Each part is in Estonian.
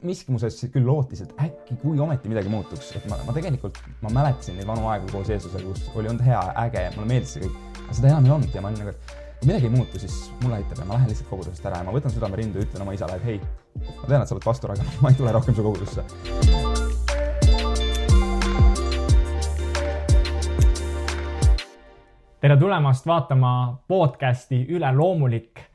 miski mu sees küll lootis, et äkki kui ometi midagi muutuks, et ma tegelikult, ma mäletasin neid vanu aegu koos Jeesusega, kus oli olnud hea, äge, mulle meeldis see kõik, aga seda enam ei olnud ja ma olin nagu, et kui midagi ei muutu, siis mulle aitab ja ma lähen lihtsalt kogudusest ära ja ma võtan südame rindu ja ütlen oma isale, et hei, ma tean, et sa oled pastor, aga ma ei tule rohkem su kogudusse. Tere tulemast vaatama podcasti Üleloomulik.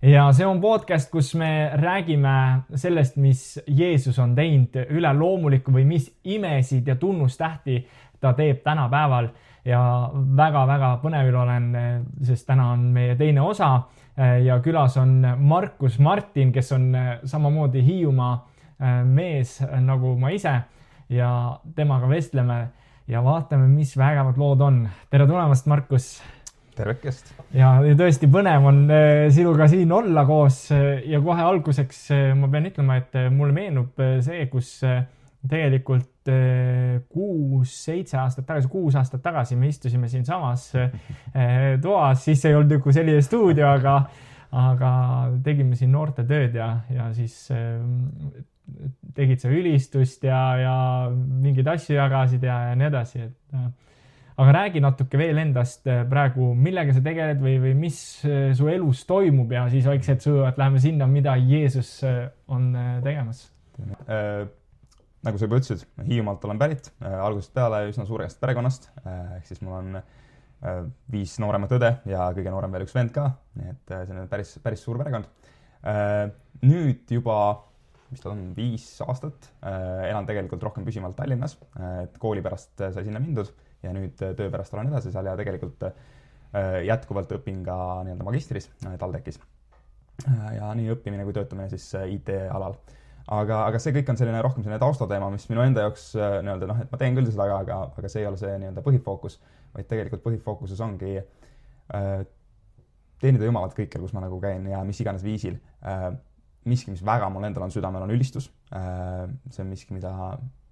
Ja see on podcast, kus me räägime sellest, mis Jeesus on teinud üleloomulikku või mis imesid ja tunnustähti ta teeb tänapäeval. Ja väga-väga põnevil olen, sest täna on meie teine osa ja külas on Markus Martin, kes on samamoodi Hiiumaa mees nagu ma ise ja temaga vestleme ja vaatame, mis vägevad lood on. Tere tulemast, Markus! Tervekest! Ja tõesti põnev on sinuga siin olla koos ja kohe alguseks ma pean ütlema, et mulle meenub see, kus tegelikult 6 aastat tagasi me istusime siin samas toas, siis ei olnud nagu selline stuudio, aga tegime siin noorte tööd ja siis tegid sa ülistust ja mingeid asju jagasid ja nii edasi. Aga räägi natuke veel endast praegu, millega sa tegeled või mis su elus toimub ja siis vaikselt et läheme sinna, mida Jeesus on tegemas. Nagu sa juba ütlesid, Hiiumaalt olen pärit, algusest peale üsna suurest perekonnast, ehk siis mul on 5 nooremat õde ja kõige noorem veel üks vend ka, nii et see on päris suur perekond. Nüüd juba, mis ta on, 5 aastat, elan tegelikult rohkem püsivalt Tallinnas, et kooli pärast sai sinna mindud ja nüüd töö pärast olen edasi seal ja tegelikult jätkuvalt õpin ka nii-öelda magistris TalTechis. Ja nii õppimine kui töötamine siis IT-alal. Aga see kõik on rohkem selline taustateema, mis minu enda jaoks nii-öelda, et ma teen küll seda, aga see ei ole see nii-öelda põhifookus, vaid tegelikult põhifookuses ongi teenida Jumalat kõikjal, kus ma nagu käin ja mis iganes viisil. Miski, mis väga mul endal on südamel, on ülistus. See on miski, mida,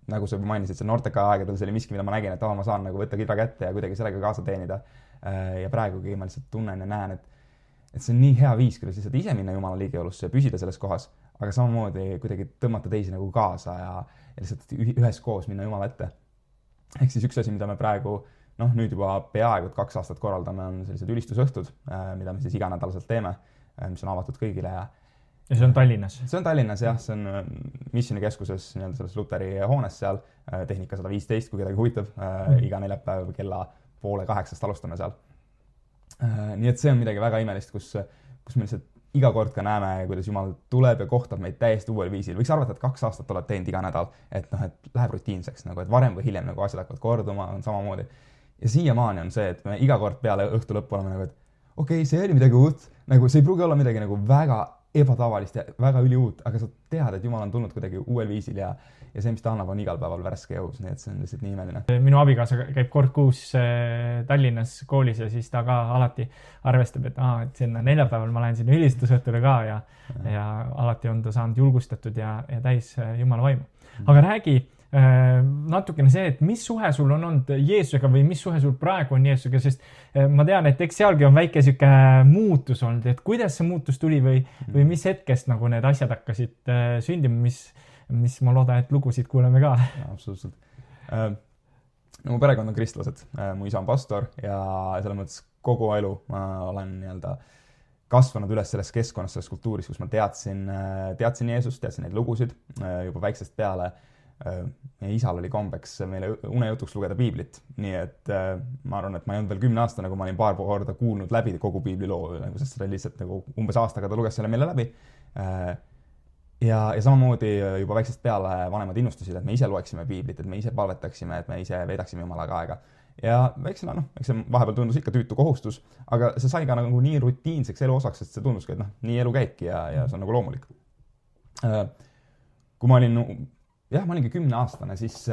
nagu sa mainisid, see noorteka aegadel, see oli miski, mida ma nägin, et ma saan nagu võtta kidra kätte ja kuidagi sellega kaasa teenida. Ja praegugi ma lihtsalt tunnen ja näen, et see on nii hea viis, kuidas lihtsalt ise minna Jumala liigeolusse ja püsida selles kohas, aga samamoodi kuidagi tõmmata teisi nagu kaasa ja lihtsalt üheskoos minna Jumala ette. Ehk siis üks asi, mida me praegu, nüüd juba peaaegu 2 aastat korraldame, on sellised ülistusõhtud, mida me siis iganädalaselt teeme, mis on avatud kõigile. Ja see on Tallinnas? See on Tallinnas, jah. See on missioonikeskuses, nii-öelda selles Luteri hoones seal, tehnika 115, kui kedagi huvitab, iga neljapäev kella 7:30 alustame seal. Nii et see on midagi väga imelist, kus me lihtsalt iga kord ka näeme, kuidas Jumal tuleb ja kohtab meid täiesti uuel viisil. Võiks arvata, et 2 aastat oled teinud iga nädal, et läheb rutiinseks, et varem või hiljem asjad hakkavad korduma, on samamoodi. Ja siiamaani on see, et me iga kord peale õhtu lõppu oleme et okei, see oli midagi uut, see ei pruugi olla midagi väga ebatavalist ja väga üliuut, aga sa tead, et Jumal on tulnud kuidagi uuel viisil ja see, mis ta annab, on igal päeval värske jõus, nii et see on lihtsalt nii imeline. Minu abikaasa käib kord kuus Tallinnas koolis ja siis ta ka alati arvestab, et sinna neljapäeval ma lähen sinna ülistusõhtule ka ja alati on ta saanud julgustatud ja täis Jumala vaimu. Aga räägi natukene see, et mis suhe sul on olnud Jeesusega või mis suhe sul praegu on Jeesusega, sest ma tean, et eks sealgi on väike siuke muutus olnud, et kuidas see muutus tuli või mis hetkest nagu need asjad hakkasid sündima, mis ma loodan, et lugusid kuuleme ka. Ja, absoluutselt. Mu perekond on kristlased, mu isa on pastor ja selles mõttes kogu elu ma olen nii-öelda kasvanud üles selles keskkonnas, selles kultuuris, kus ma teadsin Jeesust, teadsin neid lugusid juba väiksest peale. Meie isal oli kombeks meile unejutuks lugeda piiblit, nii et ma arvan, et ma ei olnud veel 10-aastane, kui ma olin paar korda kuulnud läbi kogu piibli loo, sest seda lihtsalt umbes aastaga ta luges selle meile läbi. Ja samamoodi juba väiksest peale vanemad innustusid, et me ise loeksime piiblit, et me ise palvetaksime, et me ise veedaksime Jumalaga aega. Ja väiksena, eks see vahepeal tundus ikka tüütu kohustus, aga see sai ka nagu nii rutiinseks elu osaks, et see tunduski, et nii elu käibki ja see on nagu loomulik. Kui ma olingi 10-aastane, siis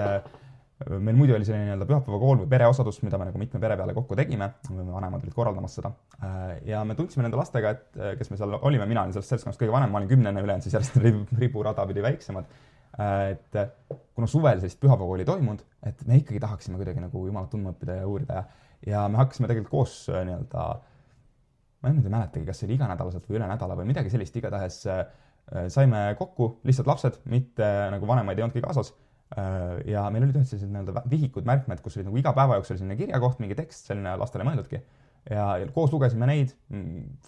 meil muidu oli selline nii-öelda pühapäevakool või pereosadus, mida me nagu mitme pere peale kokku tegime, vanemad olid korraldamas seda. Ja me tundsime nende lastega, et kes me seal olime, mina olin sellest seltskonnast kõige vanem, ma olin 10 ülejäänud, siis järjest riburada pidi väiksemad. Et kuna suvel sellist pühapäevakooli toimunud, et me ikkagi tahaksime kuidagi nagu Jumalat tundma õppida ja uurida ja me hakkasime tegelikult koos nii-öelda, ma ei mäletagi, kas see oli iganädalaselt või üle nädala või midagi sellist igatahes saime kokku lihtsalt lapsed, mitte nagu vanemaid ei olnudki kaasas. Ja meil olid ühed sellised nii-öelda vihikud, märkmed, kus olid nagu iga päeva jooksul selline kirjakoht, mingi tekst, selline lastele mõeldudki. Ja koos lugesime neid,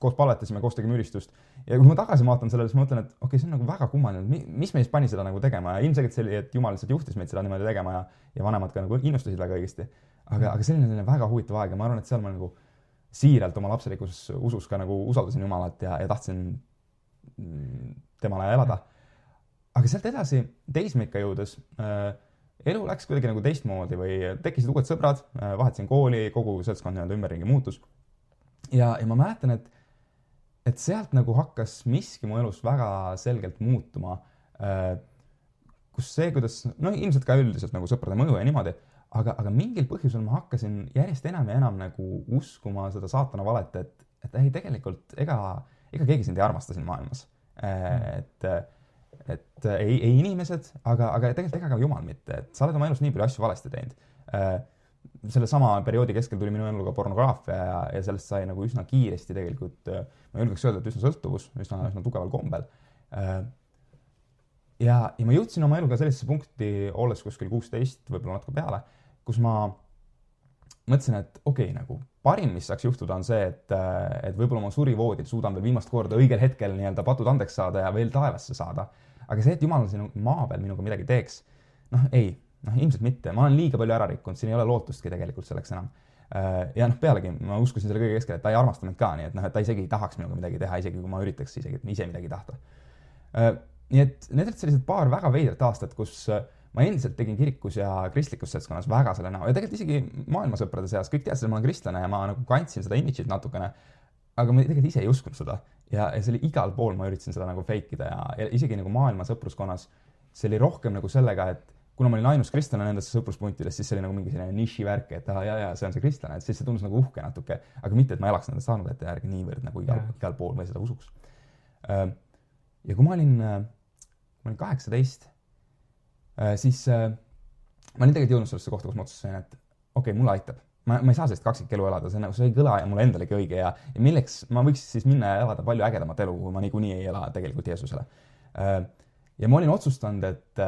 koos palvetasime, koos tegime ülistust. Ja kui ma tagasi vaatan sellele, siis ma mõtlen, et okei, see on nagu väga kummaline, mis meist pani seda nagu tegema ja ilmselgelt see oli, et Jumal lihtsalt juhtis meid seda niimoodi tegema ja vanemad ka nagu innustasid väga õigesti. Aga selline väga huvitav aeg ja ma arvan, et seal ma nagu siiralt oma lapselikus usus ka nagu usaldasin Jumalat ja tahtsin temale elada. Aga sealt edasi teismeikka jõudes elu läks kuidagi nagu teistmoodi või tekkisid uued sõbrad, vahetasin kooli, kogu seltskond nii-öelda ümberringi muutus. Ja ma mäletan, et sealt nagu hakkas miski mu elus väga selgelt muutuma, kus see, kuidas, no ilmselt ka üldiselt nagu sõprade mõju ja niimoodi, aga mingil põhjusel ma hakkasin järjest enam ja enam nagu uskuma seda saatana valet, et ei, tegelikult ega keegi sind ei armasta siin maailmas. Et ei inimesed, aga tegelikult ega ka Jumal mitte, et sa oled oma elus nii palju asju valesti teinud. Selle sama perioodi keskel tuli minu ellu ka pornograafia ja sellest sai nagu üsna kiiresti tegelikult, ma julgeks öelda, et üsna sõltuvus, üsna tugeval kombel. Ja ma jõudsin oma eluga sellisesse punkti, olles kuskil 16, võib-olla natuke peale, kus ma mõtlesin, et okei, nagu parim, mis saaks juhtuda, on see, et võib-olla oma surivoodil suudan veel viimast korda õigel hetkel nii-öelda patud andeks saada ja veel taevasse saada. Aga see, et Jumal siin maa peal minuga midagi teeks, ilmselt mitte. Ma olen liiga palju ära rikkunud, siin ei ole lootustki tegelikult selleks enam. Ja pealegi ma uskusin selle kõige keskel, et ta ei armasta mind ka, nii et ta isegi ei tahaks minuga midagi teha, isegi kui ma üritaks isegi ise midagi tahta. Nii et need olid sellised paar väga veidrat aastat, kus ma endiselt tegin kirikus ja kristlikus seltskonnas väga selle näo. Ja tegelikult isegi maailmasõprade seas, kõik teadsid, et ma olen kristlane ja ma nagu kandsin seda imidžit natukene, aga ma tegelikult ise ei uskunud seda. Ja see oli igal pool, ma üritasin seda nagu feikida ja isegi nagu maailma sõpruskonnas see oli rohkem nagu sellega, et kuna ma olin ainus kristlane nendesse sõpruspunktides, siis see oli nagu mingi selline niši värk, et see on see kristlane, et siis see tundus nagu uhke natuke, aga mitte, et ma elaks nendest armudete järgi niivõrd nagu igal pool või seda usuks. Ja kui ma olin 18, siis ma olin tegelikult jõudnud sellesse kohta, kus ma otsustasin, et okei, mulle aitab. Ma ei saa sellist kaksikelu elada, see ei kõla ja mulle endalegi õige ja milleks ma võiks siis minna ja elada palju ägedamat elu, kui ma niikuinii ei ela tegelikult Jeesusele. Ja ma olin otsustanud, et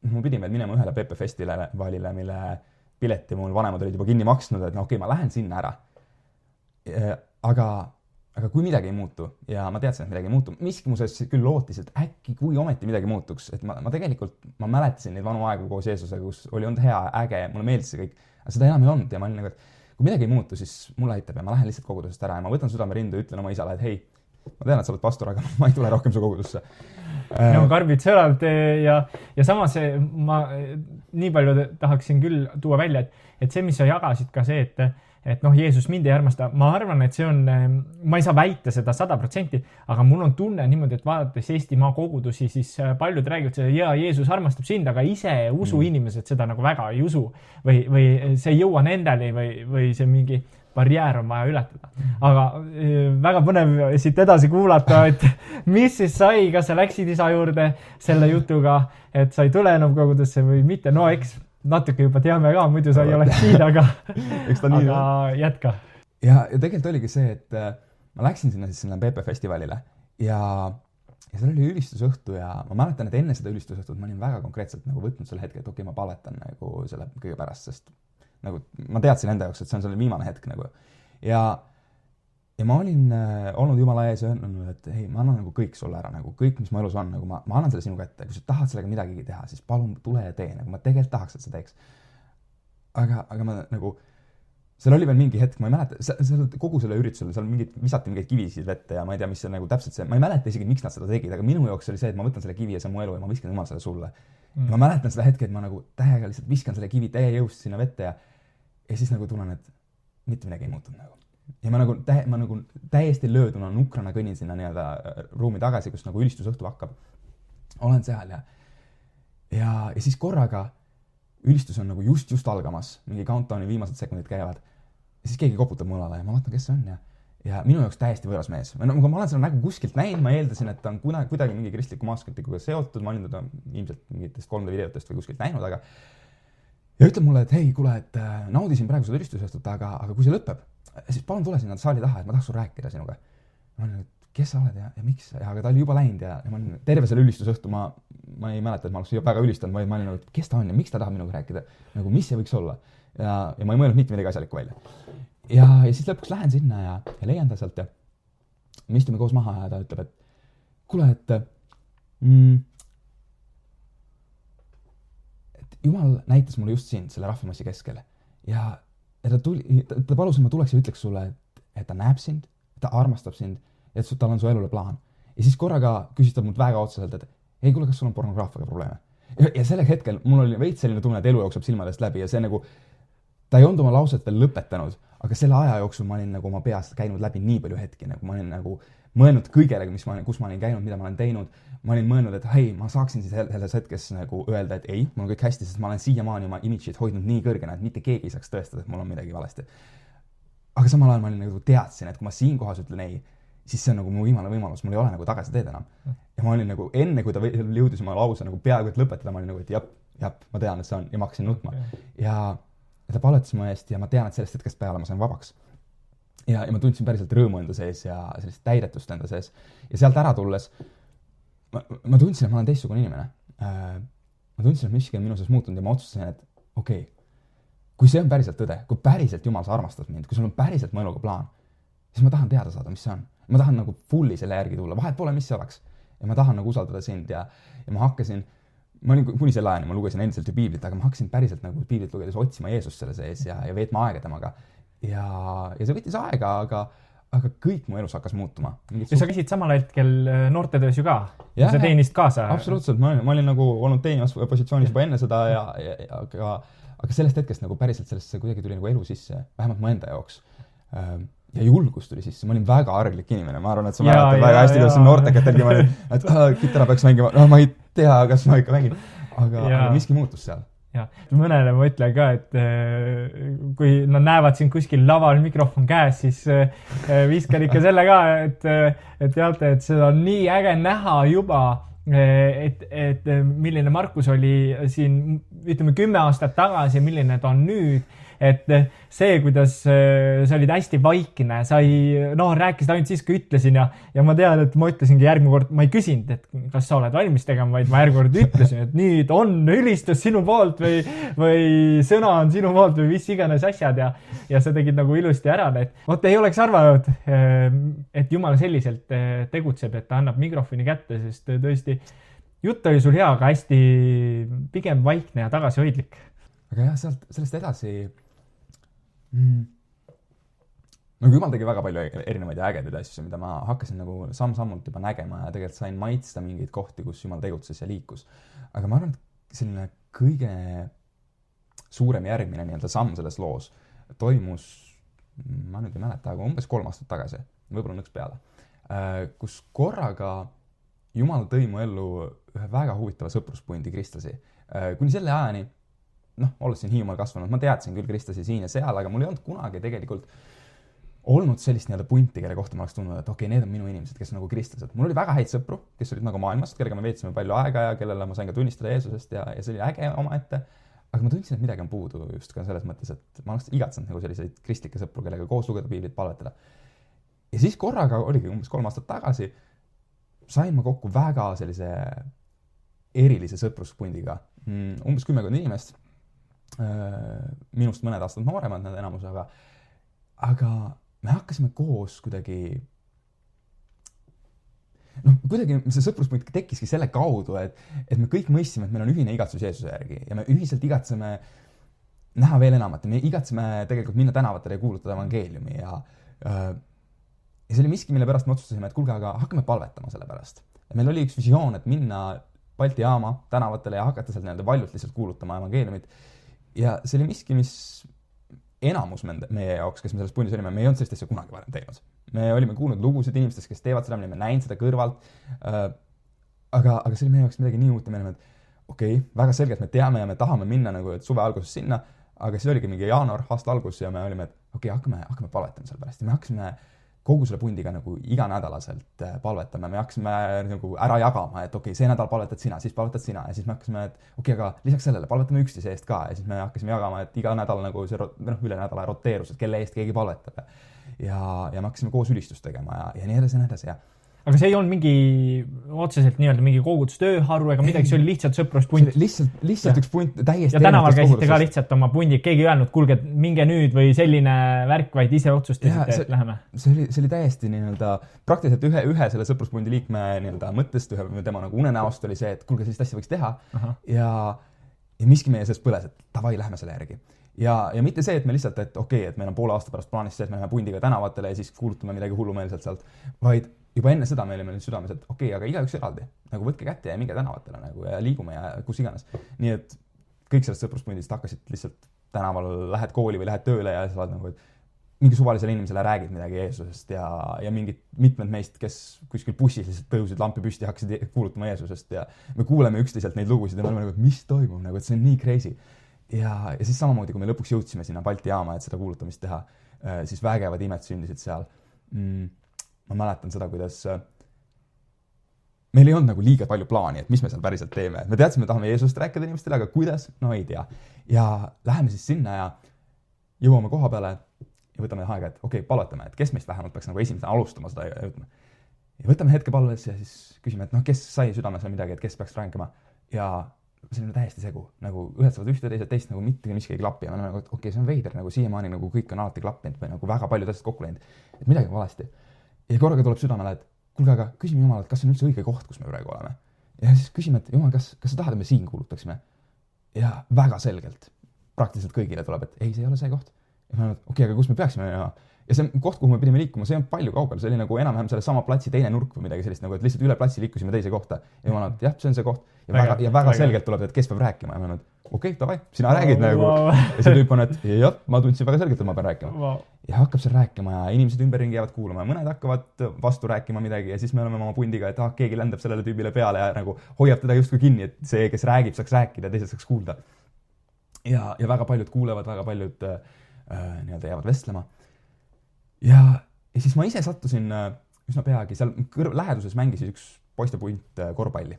ma pidin veel minema ühele PP festivalile, mille pileti mul vanemad olid juba kinni maksnud, et okei, ma lähen sinna ära. Aga kui midagi ei muutu ja ma teadsin, et midagi ei muutu, miski mu sees küll lootis, et äkki kui ometi midagi muutuks, et ma mäletasin neid vanu aegu koos Jeesusega, kus oli olnud hea, äge, mulle meeldis see kõik, aga seda enam ei olnud ja ma olin nagu, et kui midagi ei muutu, siis mulle aitab ja ma lähen lihtsalt kogudusest ära ja ma võtan südame rindu ja ütlen oma isale, et hei, ma tean, et sa oled pastor, aga ma ei tule rohkem su kogudusse. No karbid sõrad ja samas ma nii palju tahaksin küll tuua välja, et see, mis sa jagasid ka see, et Jeesus mind ei armasta, ma arvan, et see on, ma ei saa väita seda 100%, aga mul on tunne niimoodi, et vaadates Eestimaa kogudusi, siis paljud räägivad seda, ja Jeesus armastab sind, aga ise usuinimesed seda nagu väga ei usu või see ei jõua nendeni või see mingi barjäär on vaja ületada. Aga väga põnev siit edasi kuulata, et mis siis sai, kas sa läksid isa juurde selle jutuga, et sa ei tule enam kogudusse või mitte, no eks natuke juba teame ka, muidu sa ei oleks siin, aga jätka. Ja tegelikult oligi see, et ma läksin sinna PP festivalile ja seal oli ülistusõhtu ja ma mäletan, et enne seda ülistusõhtut ma olin väga konkreetselt nagu võtnud selle hetke, et okei, ma paletan nagu selle kõige pärast, sest nagu ma teadsin enda jaoks, et see on selle viimane hetk nagu. Ja ma olin olnud Jumala ees ja öelnud, et hei, ma annan nagu kõik sulle ära, nagu kõik, mis mu elus on, nagu ma annan selle sinu kätte. Kui sa tahad sellega midagi teha, siis palun tule ja tee, nagu ma tegelikult tahaks, et sa teeks. Aga ma nagu, seal oli veel mingi hetk, ma ei mäleta, seal kogu selle üritusel, seal visati mingeid kivisid vette ja ma ei tea, mis see nagu täpselt see, ma ei mäleta isegi, miks nad seda tegid, aga minu jaoks oli see, et ma võtan selle kivi ja see on mu elu ja ma viskan Jumal selle sulle. Ja ma mäletan seda hetke, et ma nagu täiega lihtsalt viskan selle kivi täie jõust sinna vette ja siis nagu tunnen, et mitte midagi ei muutunud nagu. Ja ma nagu täiesti lööduna nukrana kõnnin sinna nii-öelda ruumi tagasi, kus nagu ülistusõhtu hakkab. Olen seal ja siis korraga ülistus on nagu just algamas, mingi countdowni viimased sekundid käivad. Ja siis keegi koputab mu õlale ja ma vaatan, kes see on ja minu jaoks täiesti võõras mees. Ma olen seda nägu kuskilt näinud, ma eeldasin, et ta on kuidagi mingi kristliku maaskritikuga seotud, ma olin teda ilmselt mingitest 3 videotest või kuskilt näinud, aga ja ütleb mulle, et hei, kuule, et naudisin praegu seda ülistusõhtut, aga kui see lõpeb, siis palun tule sinna saali taha, et ma tahaks sul rääkida sinuga. Ma olen, et kes sa oled ja miks, aga ta oli juba läinud ja ma olin terve selle ülistusõhtu, ma ei mäleta, et ma oleks väga ülistanud, vaid ma olin nagu, kes ta on ja miks ta tahab minuga rääkida, nagu mis see võiks olla. Ja ma ei mõelnud mitte midagi asjalikku välja. Ja siis lõpuks lähen sinna ja leian ta sealt ja me istume koos maha ja ta ütleb, et kuule, et Jumal näitas mulle just sind selle rahvamassi keskel ja ta palus, et ma tuleks ja ütleks sulle, et ta näeb sind, ta armastab sind ja et tal on su elule plaan. Ja siis korraga küsis ta mult väga otseselt, et ei, kuule, kas sul on pornograafiaga probleeme? Ja sellel hetkel mul oli veits selline tunne, et elu jookseb silmadest läbi ja see nagu, ta ei olnud oma lauset veel lõpetanud, aga selle aja jooksul ma olin nagu oma peast käinud läbi nii palju hetki, nagu ma olin nagu mõelnud kõigele, kus ma olin käinud, mida ma olen teinud. Ma olin mõelnud, et hei, ma saaksin siis selles hetkes nagu öelda, et ei, mul on kõik hästi, sest ma olen siiamaani oma image'it hoidnud nii kõrgena, et mitte keegi ei saaks tõestada, et mul on midagi valesti. Aga samal ajal ma olin nagu teadsin, et kui ma siin kohas ütlen ei, siis see on nagu mu viimane võimalus, mul ei ole nagu tagasi teed enam. Ja ma olin nagu enne, kui ta jõudis oma lause nagu peaaegu et lõpetada, ma olin nagu, et jap, ma tean, et see on, ja ma hakkasin nutma. Ja ta palvetas mu eest ja ma tean, et sellest hetkest peale ma sain vabaks. Ja ma tundsin päriselt rõõmu enda sees ja sellist täidetust enda sees. Ja sealt ära tulles, ma tundsin, et ma olen teistsugune inimene. Ma tundsin, et miski on minu sees muutunud ja ma otsustasin, et okei, kui see on päriselt tõde, kui päriselt Jumal sa armastad mind, kui sul on päriselt mu eluga plaan, siis ma tahan teada saada, mis see on. Ma tahan nagu fulli selle järgi tulla, vahet pole, mis see oleks. Ja ma tahan nagu usaldada sind ja ma hakkasin, ma olin kuni selle ajani, ma lugesin endiselt ju piiblit, aga ma hakkasin päriselt nagu piiblit lugedes otsima Jeesust selle sees ja veetma aega temaga. Ja see võttis aega, aga kõik mu elus hakkas muutuma. Ja sa käisid samal hetkel noortetöös ju ka? Sa teenist kaasa? Absoluutselt, ma olin nagu olnud teenivas positsioonis juba enne seda, aga sellest hetkest nagu päriselt sellesse kuidagi tuli nagu elu sisse, vähemalt mu enda jaoks. Ja julgus tuli sisse, ma olin väga arglik inimene, ma arvan, et sa mäletad väga hästi, kuidas noorteketelgi ma olin, et kitara peaks mängima, no ma ei tea, kas ma ikka mängin, aga miski muutus seal. Ja mõnele ma ütlen ka, et kui nad näevad siin kuskil laval mikrofon käes, siis viskan ikka selle ka, et teate, et seda on nii äge näha juba, et milline Markus oli siin, ütleme 10 aastat tagasi, milline ta on nüüd. Et see, kuidas sa olid hästi vaikne, sa rääkisid ainult siis, kui ütlesin ja ma tean, et ma ütlesingi järgmine kord, ma ei küsinud, et kas sa oled valmis tegema, vaid ma järgmine kord ütlesin, et nüüd on ülistus sinu poolt või sõna on sinu poolt või mis iganes asjad ja sa tegid nagu ilusti ära. Et ei oleks arvanud, et Jumal selliselt tegutseb, et ta annab mikrofoni kätte, sest tõesti jutt oli sul hea, aga hästi pigem vaikne ja tagasihoidlik. Aga jah, sellest edasi nagu Jumal tegi väga palju erinevaid ja ägedaid asju, mida ma hakkasin nagu samm-sammult juba nägema ja tegelikult sain maitsta mingeid kohti, kus Jumal tegutses ja liikus. Aga ma arvan, et selline kõige suurem järgmine nii-öelda samm selles loos toimus, ma nüüd ei mäleta, aga umbes 3 aastat tagasi, võib-olla nõks peale, kus korraga Jumal tõi mu ellu ühe väga huvitava sõpruspundi kristlasi. Kuni selle ajani, olles siin Hiiumaal kasvanud, ma teadsin küll kristlasi siin ja seal, aga mul ei olnud kunagi tegelikult olnud sellist nii-öelda punti, kelle kohta ma oleks tundnud, et okei, need on minu inimesed, kes on nagu kristlased. Mul oli väga häid sõpru, kes olid nagu maailmast, kellega me veetsime palju aega ja kellele ma sain ka tunnistada Jeesusest ja see oli äge omaette. Aga ma tundsin, et midagi on puudu just ka selles mõttes, et ma oleks igatsenud nagu selliseid kristlikke sõpru, kellega koos lugeda piiblit, palvetada. Ja siis korraga oligi umbes 3 aastat tagasi, sain ma kokku väga sellise erilise sõpruspundiga. Umbes 10 inimest, minust mõned aastad nooremad need enamus, aga me hakkasime koos kuidagi see sõpruspunt tekkiski selle kaudu, et me kõik mõistsime, et meil on ühine igatsus Jeesuse järgi ja me ühiselt igatseme näha veel enamat ja me igatseme tegelikult minna tänavatele ja kuulutada evangeeliumi ja see oli miski, mille pärast me otsustasime, et kuulge, aga hakkame palvetama selle pärast. Ja meil oli üks visioon, et minna Balti jaama tänavatele ja hakata seal nii-öelda valjult lihtsalt kuulutama evangeeliumit. Ja see oli miski, mis enamus meie jaoks, kes me selles pundis olime, me ei olnud sellist asja kunagi varem teinud. Me olime kuulnud lugusid inimestest, kes teevad seda, me näinud seda kõrvalt, aga see oli meie jaoks midagi nii uut ja me olime, et okei, väga selgelt me teame ja me tahame minna nagu suve alguses sinna, aga siis oligi mingi jaanuar, aasta algus ja me olime, et okei, hakkame palvetama selle pärast ja me hakkasime kogu selle pundiga nagu iganädalaselt palvetame, me hakkasime nagu ära jagama, et okei, see nädal palvetad sina, siis palvetad sina ja siis me hakkasime, et okei, aga lisaks sellele palvetame üksteise eest ka ja siis me hakkasime jagama, et iga nädal nagu see üle nädala roteerus, et kelle eest keegi palvetab ja me hakkasime koos ülistust tegema ja nii edasi ja nii edasi ja aga see ei olnud mingi otseselt nii-öelda mingi kogudustööharu ega midagi, see oli lihtsalt sõpruspunt. Lihtsalt üks punt täiesti. Ja tänaval käisite ka lihtsalt oma pundi, keegi ei öelnud, kuulge, minge nüüd või selline värk, vaid ise otsustasite, et läheme. See oli täiesti nii-öelda praktiliselt ühe selle sõpruspundi liikme nii-öelda mõttest, ühe tema nagu unenäost oli see, et kuulge, sellist asja võiks teha. Ja miski meie sees põles, et davai, lähme selle järgi. Ja mitte see, et me lihtsalt, et okei, et meil on poole aasta pärast plaanis see, et me läheme pundiga tänavatele ja siis kuulutame midagi hullumeelselt sealt, vaid juba enne seda meil südames, et okei, aga igaüks eraldi. Nagu võtke kätte ja minge tänavatele nagu, ja liigume ja kus iganes. Nii et kõik sellest sõpruspundist hakkasid lihtsalt tänaval, lähed kooli või lähed tööle ja sa oled nagu, et mingi suvalisele inimesele räägid midagi Jeesusest ja mitmed meist, kes kuskil bussis lihtsalt tõusid lampi püsti ja hakkasid kuulutama Jeesusest ja me kuuleme üksteiselt neid lugusid ja me oleme nagu, et mis toimub, nagu, et see on nii crazy. Ja siis samamoodi, kui me lõpuks jõudsime sinna Balti jaama, et seda kuulutamist teha, siis vägevad imed sündisid seal. Ma mäletan seda, kuidas meil ei olnud nagu liiga palju plaani, et mis me seal päriselt teeme. Me teadsime, tahame Jeesust rääkida inimestele, aga kuidas? No ei tea. Ja läheme siis sinna ja jõuame koha peale ja võtame aega, et okei, palvetame, et kes meist vähemalt peaks nagu esimesena alustama seda ja võtame hetke palves ja siis küsime, et kes sai südames või midagi, et kes peaks rääkima. Ja see on täiesti segu, nagu ühed saavad ühte, teist nagu mitte miski ei klappi ja me oleme nagu, et okei, see on veider, nagu siiamaani nagu kõik on alati klappinud või nagu väga paljud asjad kokku läinud, et midagi on valesti. Ja korraga tuleb südamele, et kuulge, aga küsime Jumalalt, kas see on üldse õige koht, kus me praegu oleme. Ja siis küsime, et Jumal, kas sa tahad, et me siin kuulutaksime? Ja väga selgelt, praktiliselt kõigile tuleb, et ei, see ei ole see koht. Ja me oleme, et okei, aga kus me peaksime? Ja see koht, kuhu me pidime liikuma, see on palju kaugel, see oli nagu enam-vähem selle sama platsi teine nurk või midagi sellist, nagu et lihtsalt üle platsi liikusime teise kohta. Ja Jumal, et jah, see on see koht. Ja väga selgelt tuleb, et kes peab rääkima. Ja me oleme, et okei, davai, sina räägid nagu. Ja see tüüp on, et jah, ma tundsin väga selgelt, et ma pean rääkima. Ja hakkab seal rääkima ja inimesed ümberringi jäävad kuulama ja mõned hakkavad vastu rääkima midagi ja siis me oleme oma pundiga, et keegi lendab sellele tüübile peale ja nagu hoiab teda justkui kinni, et see, kes räägib, saaks rääkida ja teised saaks kuulda. Ja väga paljud kuulevad, väga paljud nii-öelda jäävad vestlema. Ja siis ma ise sattusin üsna peagi, seal läheduses mängisid üks poistepunt korvpalli.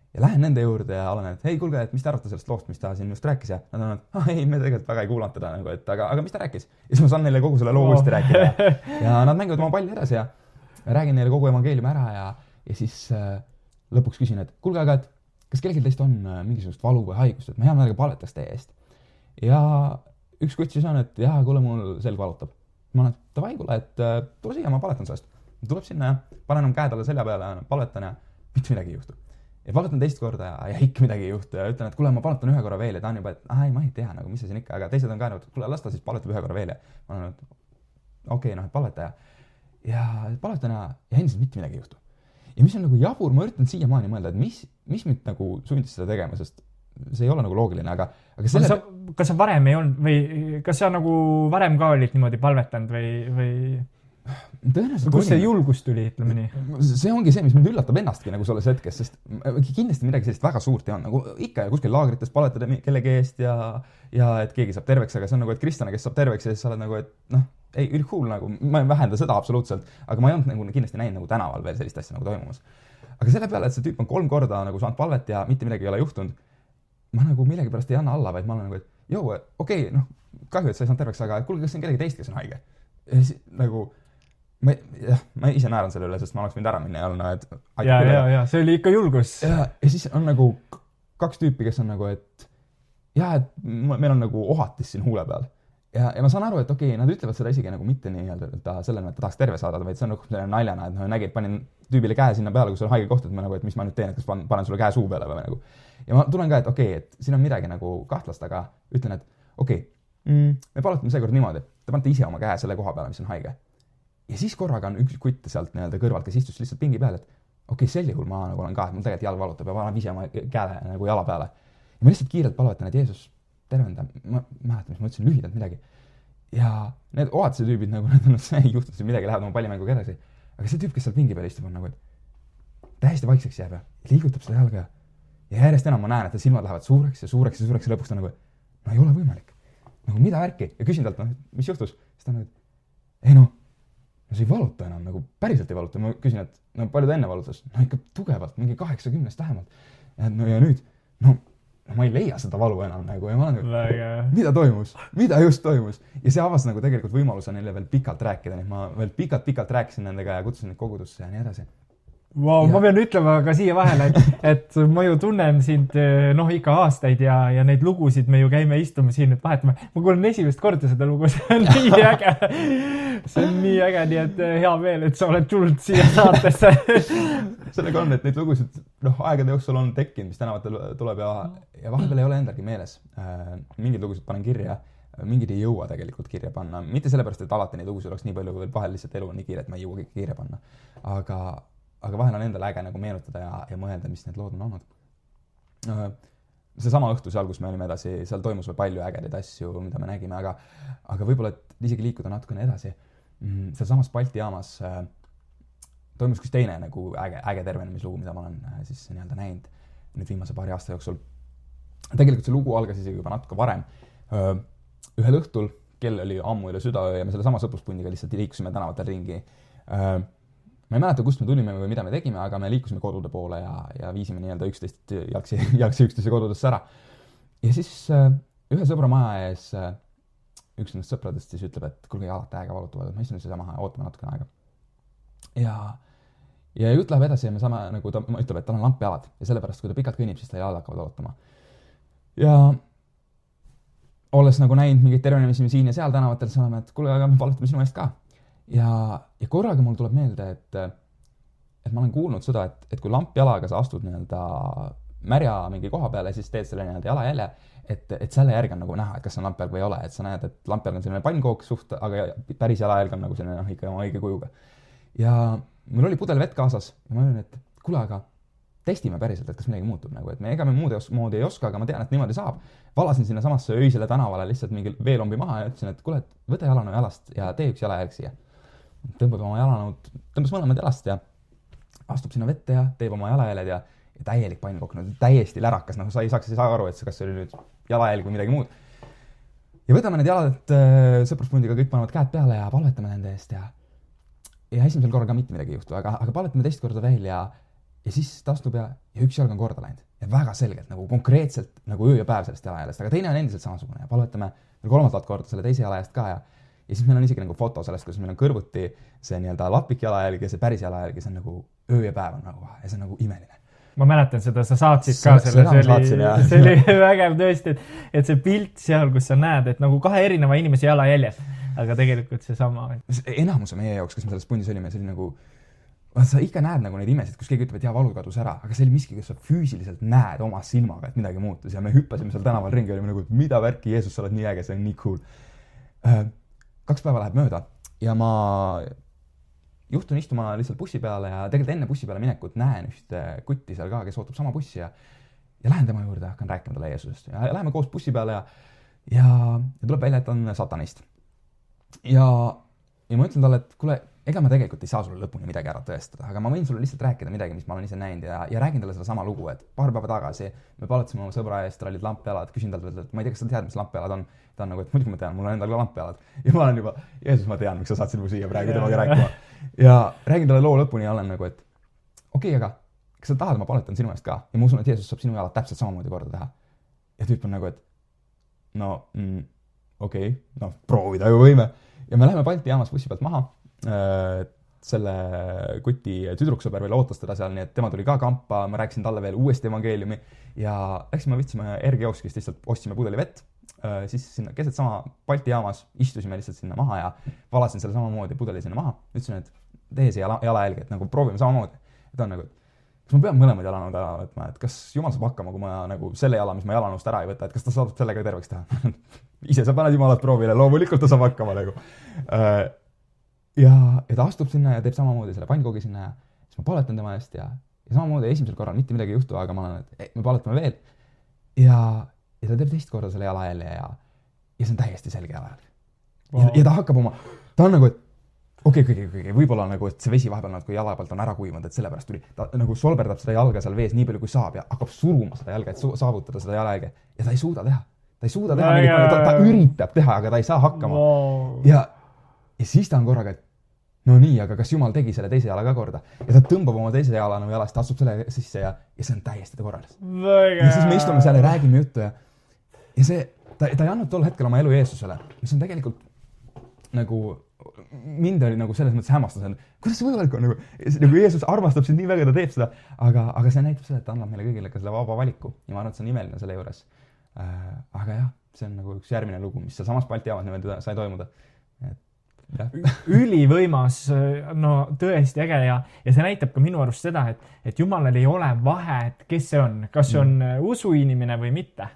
Ja lähen nende juurde ja olen, et hei, kuulge, et mis te arvate sellest loost, mis ta siin just rääkis ja nad on, et ei, me tegelikult väga ei kuulanud teda, nagu, et aga mis ta rääkis? Ja siis ma saan neile kogu selle loo uuesti rääkida ja nad mängivad oma palli edasi ja räägin neile kogu evangeeliumi ära ja siis lõpuks küsin, et kuulge, aga et kas kellelgi teist on mingisugust valu või haigust, et ma hea meelega paletaks teie eest. Ja üks kutt siis on, et jah, kuule, mul selg valutab. Ma olen, et davai, kuule, et tule siia, ma paletan sellest. Tuleb sinna ja panen oma käe talle selja peale ja paletan ja mitte midagi ei juhtu. Ja paletan teist korda ja ikka midagi ei juhtu ja ütlen, et kuule, ma paletan ühe korra veel ja ta on juba, et ei, ma ei tea, nagu, mis see siin ikka, aga teised on ka, et kuule, las ta siis paletab ühe korra veel ja ma olen, et okei, et paleta ja paletan ja endiselt mitte midagi ei juhtu. Ja mis on nagu jabur, ma üritan siiamaani mõelda, et mis mind nagu sundis seda tegema, sest see ei ole nagu loogiline, aga selle... Kas sa varem ei olnud või kas sa nagu varem ka olid niimoodi palvetanud või... Tõenäoliselt kus see julgus tuli, ütleme nii? See ongi see, mis mind üllatab ennastki nagu selles hetkes, sest kindlasti midagi sellist väga suurt ei on. Nagu ikka ja kuskil laagrites paletada kellegi eest ja et keegi saab terveks, aga see on nagu, et kristlane, kes saab terveks ja siis sa oled nagu, et ei, üldcool nagu, ma ei vähenda seda absoluutselt, aga ma ei olnud nagu kindlasti näinud nagu tänaval veel sellist asja nagu toimumas. Aga selle peale, et see tüüp on 3 korda nagu saanud palvet ja mitte midagi ei ole juhtunud, ma nagu millegi pärast ei anna alla, vaid ma olen nagu, et okei, kahju, et sa ei saanud terveks, aga kuulge, kas see on kellegi teist, kes on haige? Ja siis, nagu, ma ise naeran selle üle, sest ma oleks võinud ära minna ja olla, et... Ja, see oli ikka julgus. Ja siis on nagu 2 tüüpi, kes on nagu, et et meil on nagu ohatis siin huule peal. Ja ma saan aru, et okei, nad ütlevad seda isegi nagu mitte nii-öelda sellena, et ta tahaks terve saada, vaid see on nagu selline naljana, et nägi, et panin tüübile käe sinna peale, kus on haige koht, et ma nagu, et mis ma nüüd teen, et kas panen sulle käe suu peale või nagu. Ja ma tulen ka, et okei, et siin on midagi nagu kahtlast, aga ütlen, et okei, me paletame seekord niimoodi, te panete ise oma käe selle koha peale, mis on haige. Ja siis korraga on üks kutt sealt nii-öelda kõrvalt, kes istus lihtsalt pingi peal, et okei, sel juhul ma nagu olen ka, et mul tegelikult jalg valutab ja panen ise oma käe nagu jala peale. Ja ma lihtsalt kiirelt palvetan, et Jeesus tervenda, ma mäletan, mis ma ütlesin lühidalt midagi. Ja need ohatise tüübid nagu, see ei juhtunud siin midagi, lähevad oma pallimänguga edasi. Aga see tüüp, kes seal pingi peal istub, on nagu, et täiesti vaikseks jääb ja liigutab seda jalga. Ja järjest enam ma näen, et ta silmad lähevad suureks ja suureks ja suureks ja lõpuks ta nagu, no ei ole võimalik. Nagu mida värki? Ja küsin talt, mis juhtus? Siis ta nagu, ei see ei valuta enam, nagu päriselt ei valuta. Ma küsin, et palju ta enne valutas? Ikka tugevalt, mingi 80 vähemalt. Ja nüüd, ma ei leia seda valu enam nagu ja ma olen nagu, mida toimus? Mida just toimus? Ja see avas nagu tegelikult võimaluse neile veel pikalt rääkida, nii ma veel pikalt rääkisin nendega ja kutsusin neid kogudusse ja nii edasi. Wow, ma pean ütlema ka siia vahele, et ma ju tunnen sind ikka aastaid ja neid lugusid me ju käime istume siin, et vahetame. Ma kuulen esimest korda seda lugu, see on nii äge. See on nii äge, nii et hea meel, et sa oled tulnud siia saatesse. Sellega on, et neid lugusid aegade jooksul on tekkinud, mis tänavatel tuleb ja vahepeal ei ole endalgi meeles. Mingid lugusid panen kirja, mingid ei jõua tegelikult kirja panna. Mitte sellepärast, et alati neid lugusid oleks nii palju, kui vahel lihtsalt elu on nii kiire, et ma ei jõua kõike kirja panna. Aga vahel on endale äge nagu meenutada ja mõelda, mis need lood on olnud. See sama õhtu seal, kus me olime edasi, seal toimus palju ägedaid asju, mida me nägime, aga võib-olla, et isegi liikuda natukene edasi. Seal samas Balti jaamas toimus üks teine nagu äge tervenemislugu, mida ma olen siis nii-öelda näinud nüüd viimase paari aasta jooksul. Tegelikult see lugu algas isegi juba natuke varem. Ühel õhtul, kell oli ammu üle südaöö ja me selle sama sõpruspundiga lihtsalt liikusime tänavatel ringi. Ma ei mäleta, kust me tulime või mida me tegime, aga me liikusime kodude poole ja viisime nii-öelda üksteist jalgsi üksteise kodudesse ära. Ja siis ühe sõbra maja ees üks nendest sõpradest siis ütleb, et kuulge, jalad täiega valutavad, et ma istun siia maha ja ootame natukene aega. Ja jutt läheb edasi ja me saame, nagu ta ütleb, et tal on lampjalad ja sellepärast, kui ta pikalt kõnnib, siis ta jalad hakkavad valutama. Ja olles nagu näinud mingeid tervenemisi siin ja seal tänavatel, siis oleme, et kuulge, aga me palutame sinu eest ka. Ja korraga mul tuleb meelde, et ma olen kuulnud seda, et kui lampjalaga sa astud nii-öelda märja mingi koha peale, siis teed selle nii-öelda jalajälje, et selle järgi on nagu näha, et kas on lampjalg või ei ole, et sa näed, et lampjalg on selline pannkook suht, aga päris jalajälg on nagu selline ikka oma õige kujuga. Ja mul oli pudel vett kaasas ja ma ütlen, et kuule, aga testime päriselt, et kas midagi muutub nagu, et me ega me muud moodi ei oska, aga ma tean, et niimoodi saab. Valasin sinna samasse öisele tänavale lihtsalt mingi veelombi maha ja ütlesin, et kuule, võta jalanõu jalast ja tee üks jalajälg siia. Tõmbab oma jalanõud, tõmbas mõlemad jalast ja astub sinna vette ja teeb oma jalajäljed ja täielik pannkook, täiesti lärakas, nagu sa ei saaks aru, et kas see oli nüüd jalajälg või midagi muud. Ja võtame need jalad sõpruspundiga, kõik panevad käed peale ja palvetame nende eest ja esimesel korral ka mitte midagi ei juhtu, aga palvetame teist korda veel ja siis ta astub ja üks jalg on korda läinud. Ja väga selgelt, nagu konkreetselt nagu öö ja päev sellest jalajäljest, aga teine on endiselt samasugune ja palvetame kolmandat korda selle teise jalajäljest ka ja siis meil on isegi nagu foto sellest, kuidas meil on kõrvuti see nii-öelda lapik jalajälg ja see päris jalajälg ja see on nagu öö ja päev on nagu ja see on nagu imeline. Ma mäletan seda, sa saatsid ka selle, see oli vägev tõesti, et see pilt seal, kus sa näed, et nagu kahe erineva inimese jalajäljes, aga tegelikult see sama. Enamus meie jaoks, kes me selles pundis olime, see oli nagu, sa ikka näed nagu neid imesid, kus keegi ütleb, et valud kadus ära, aga see oli miski, kus sa füüsiliselt näed oma silmaga, et midagi muutus ja me hüppasime seal tänaval ringi, olime nagu, mida värki, Jeesus, sa oled nii äge, see on nii cool. 2 päeva läheb mööda ja ma juhtun istuma lihtsalt bussi peale ja tegelikult enne bussi peale minekut näen ühte kutti seal ka, kes ootab sama bussi ja lähen tema juurde ja hakkan rääkima talle Jeesusest. Ja läheme koos bussi peale ja tuleb välja, et on satanist. Ja ma ütlen talle, et kuule, ega ma tegelikult ei saa sulle lõpuni midagi ära tõestada, aga ma võin sulle lihtsalt rääkida midagi, mis ma olen ise näinud ja räägin talle seda sama lugu, et paar päeva tagasi me palutasime oma sõbra eest, tal olid lampjalad, küsin talt, et ma ei tea, kas sa tead, mis lampjalad on. Ta on nagu, et muidugi ma tean, mul on endal ka lampjalad. Ja ma olen juba, Jeesus, ma tean, miks sa saatsid mu siia praegu temaga rääkima. Ja räägin talle loo lõpuni ja olen nagu, et okei, aga kas sa tahad, ma palutan sinu eest ka? Ja ma usun, et Jeesus saab sinu jalad täpselt samamoodi korda teha. Ja tüüp on nagu, et no okei, proovida ju võime. Ja me läheme Balti jaamas bussi pealt maha. Selle kuti tüdruksõber veel ootas teda seal, nii et tema tuli ka kampa, ma rääkisin talle veel uuesti evangeeliumi ja läksime võtsime R-kioskist, lihtsalt ostsime pudeli vett, siis sinna keset sama Balti jaamas istusime lihtsalt sinna maha ja valasin selle samamoodi pudeli sinna maha, ütlesin, et tee see jalajälgi, et nagu proovime samamoodi. Et on nagu, kas ma pean mõlemad jalanõud ära võtma, et kas Jumal saab hakkama, kui ma nagu selle jala, mis ma jalanõust ära ei võta, et kas ta saab sellega terveks teha? Ise sa paned Jumalat proovile, loomulikult ta saab hakkama nagu. Ja ta astub sinna ja teeb samamoodi selle pannkoogi sinna ja siis ma paletan tema eest ja samamoodi esimesel korral mitte midagi ei juhtu, aga ma olen, et me paletame veel ja ta teeb teist korda selle jalajälje ja see on täiesti selge jalajälg. Wow. Ja ta hakkab oma, ta on nagu, et okei, võib-olla nagu, et see vesi vahepeal nagu jala pealt on ära kuivanud, et sellepärast tuli, ta nagu solberdab seda jalga seal vees nii palju kui saab ja hakkab suruma seda jalga, et saavutada seda jalajälge ja ta ei suuda teha. Ta üritab teha, aga ta ei saa hakkama. Wow. Ja siis ta on korraga, et no nii, aga kas Jumal tegi selle teise jala ka korda? Ja ta tõmbab oma teise jala nagu jalast, astub selle sisse ja see on täiesti korralis. Ja siis me istume seal ja räägime juttu ja see, ta ei andnud tol hetkel oma elu Jeesusele, mis on tegelikult nagu mind oli nagu selles mõttes hämmastus, et kuidas see võimalik on, nagu Jeesus armastab sind nii väga, ta teeb seda, aga see näitab seda, et ta annab meile kõigile ka selle vaba valiku ja ma arvan, et see on imeline selle juures. Aga jah, see on nagu üks järgmine lugu, mis seal samas Balti jaamas niimoodi sai toimuda. Ülivõimas, no tõesti äge ja see näitab ka minu arust seda, et Jumalal ei ole vahet, kes see on, kas see on usuinimene või mitte.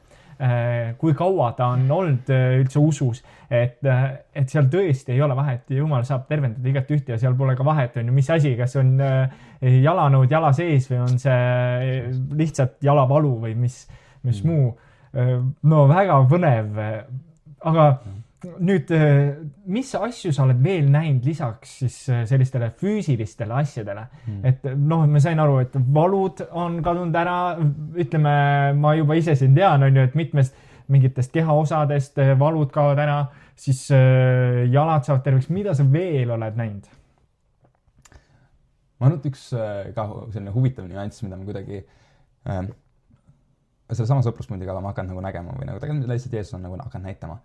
Kui kaua ta on olnud üldse usus, et seal tõesti ei ole vahet, Jumal saab tervendada igat ühte ja seal pole ka vahet, on ju, mis asi, kas on jalanõud jala sees või on see lihtsalt jalavalu või mis muu. No väga põnev, aga nüüd, mis asju sa oled veel näinud lisaks siis sellistele füüsilistele asjadele? Et noh, me sain aru, et valud on kadunud ära, ütleme, ma juba ise siin tean, on ju, et mitmest mingitest kehaosadest valud kaovad ära, siis jalad saavad terveks. Mida sa veel oled näinud? Ma arvan, et üks ka selline huvitav nüanss, mida ma kuidagi selle sama sõpruspundiga olema hakanud nagu nägema või nagu tegelikult lihtsalt Jeesus on nagu hakanud näitama.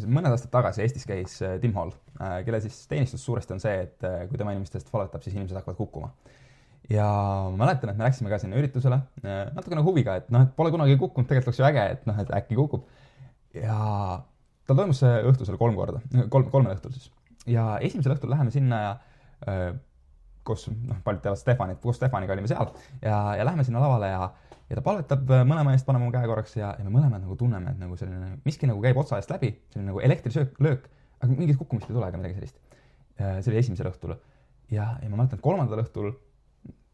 Mõned aastad tagasi Eestis käis Tim Hall, kelle siis teenistus suuresti on see, et kui tema inimestest valetab, siis inimesed hakkavad kukkuma. Ja ma mäletan, et me läksime ka sinna üritusele natukene huviga, et et pole kunagi kukkunud, tegelikult oleks ju äge, et et äkki kukub. Ja tal toimus see õhtusel 3 korda, 3 õhtul siis. Ja esimesel õhtul läheme sinna ja kus paljud teavad Stefanit, kus Stefaniga olime seal ja läheme sinna lavale ja ta palvetab mõlema eest, paneme mu käe korraks ja me mõlemad nagu tunneme, et nagu selline miski nagu käib otsa eest läbi, selline nagu elektrisöök, aga mingit kukkumist ei tule ega midagi sellist. See oli esimesel õhtul. Ja ma mäletan, et 3. õhtul,